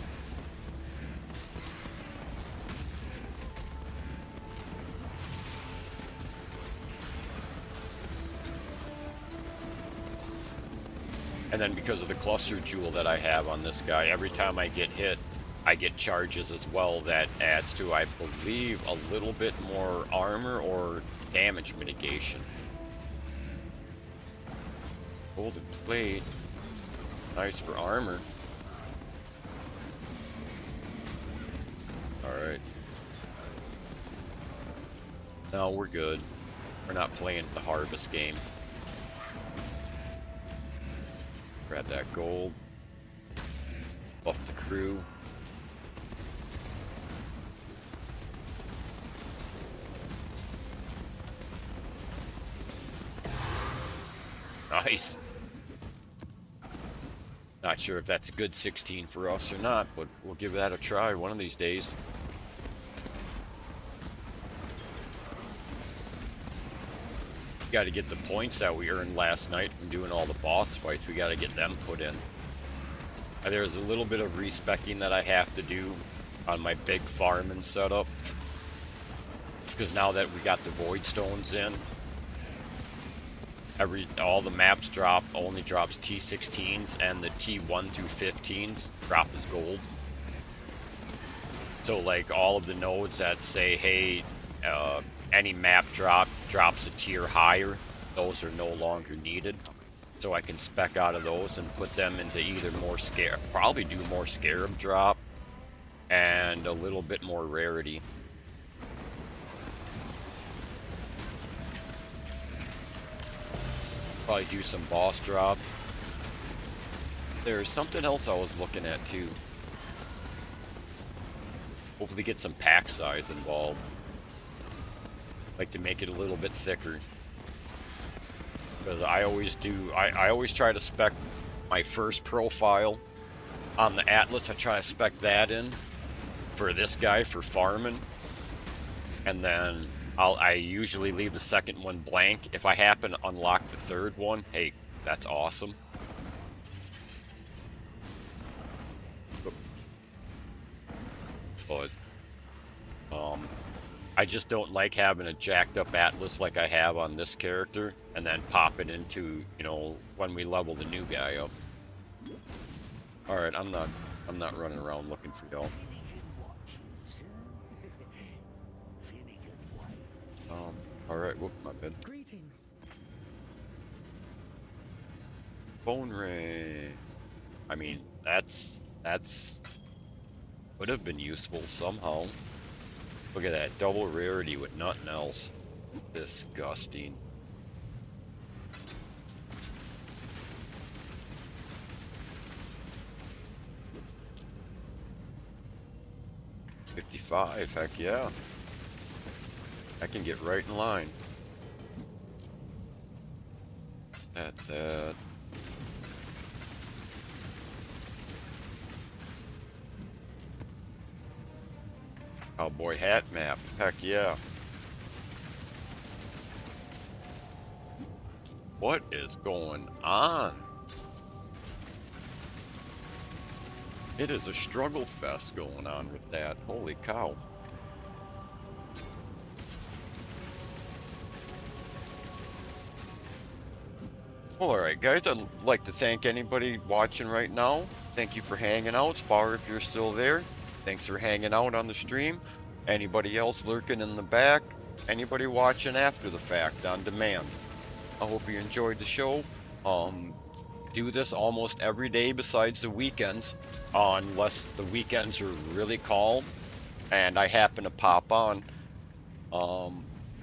And then because of the cluster jewel that I have on this guy, every time I get hit, I get charges as well that adds to, I believe, a little bit more armor or damage mitigation. Golden plate. Nice for armor. Alright. No, we're good. We're not playing the harvest game. Grab that gold. Buff the crew. Nice. Not sure if that's a good 16 for us or not, but we'll give that a try one of these days. Got to get the points that we earned last night from doing all the boss fights. We got to get them put in. There's a little bit of respecking that I have to do on my big farming setup, because now that we got the void stones in, all the maps only drops T16s, and the T1 through 15s drop as gold. So like all of the nodes that say, hey, any map drops a tier higher, those are no longer needed. So I can spec out of those and put them into either probably do more scarab drop and a little bit more rarity. Probably do some boss drop. There's something else I was looking at too. Hopefully get some pack size involved. Like to make it a little bit thicker. Because I always do, I always try to spec my first profile on the Atlas. I try to spec that in for this guy for farming. And then I usually leave the second one blank. If I happen to unlock the third one, hey, that's awesome. But I just don't like having a jacked up Atlas like I have on this character and then pop it into, you know, when we level the new guy up. Alright, I'm not running around looking for y'all. Alright, whoop, my bad. Greetings. Bone ray. I mean, that's would have been useful somehow. Look at that, double rarity with nothing else. Disgusting. $55, heck yeah. I can get right in line. That. Cowboy hat map, heck yeah. What is going on? It is a struggle fest going on with that. Holy cow. Well, alright guys, I'd like to thank anybody watching right now. Thank you for hanging out. Spar, if you're still there, thanks for hanging out on the stream. Anybody else lurking in the back, anybody watching after the fact on demand. I hope you enjoyed the show. Do this almost every day besides the weekends, unless the weekends are really calm and I happen to pop on.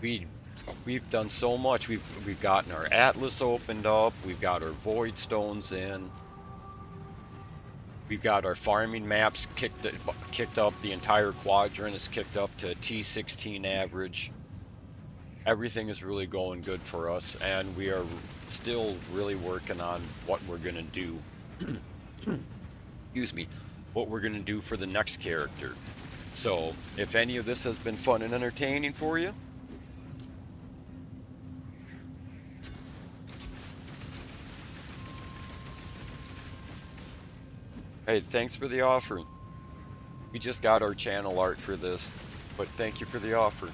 We've done so much. We've gotten our Atlas opened up. We've got our Void Stones in. We've got our farming maps kicked up. The entire quadrant is kicked up to T16 average. Everything is really going good for us, and we are still really working on what we're gonna do. Excuse me, what we're gonna do for the next character. So, if any of this has been fun and entertaining for you, hey, thanks for the offer. We just got our channel art for this, but thank you for the offer.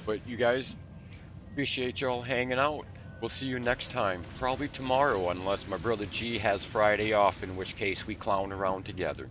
But you guys, appreciate y'all hanging out. We'll see you next time, probably tomorrow, unless my brother G has Friday off, in which case we clown around together.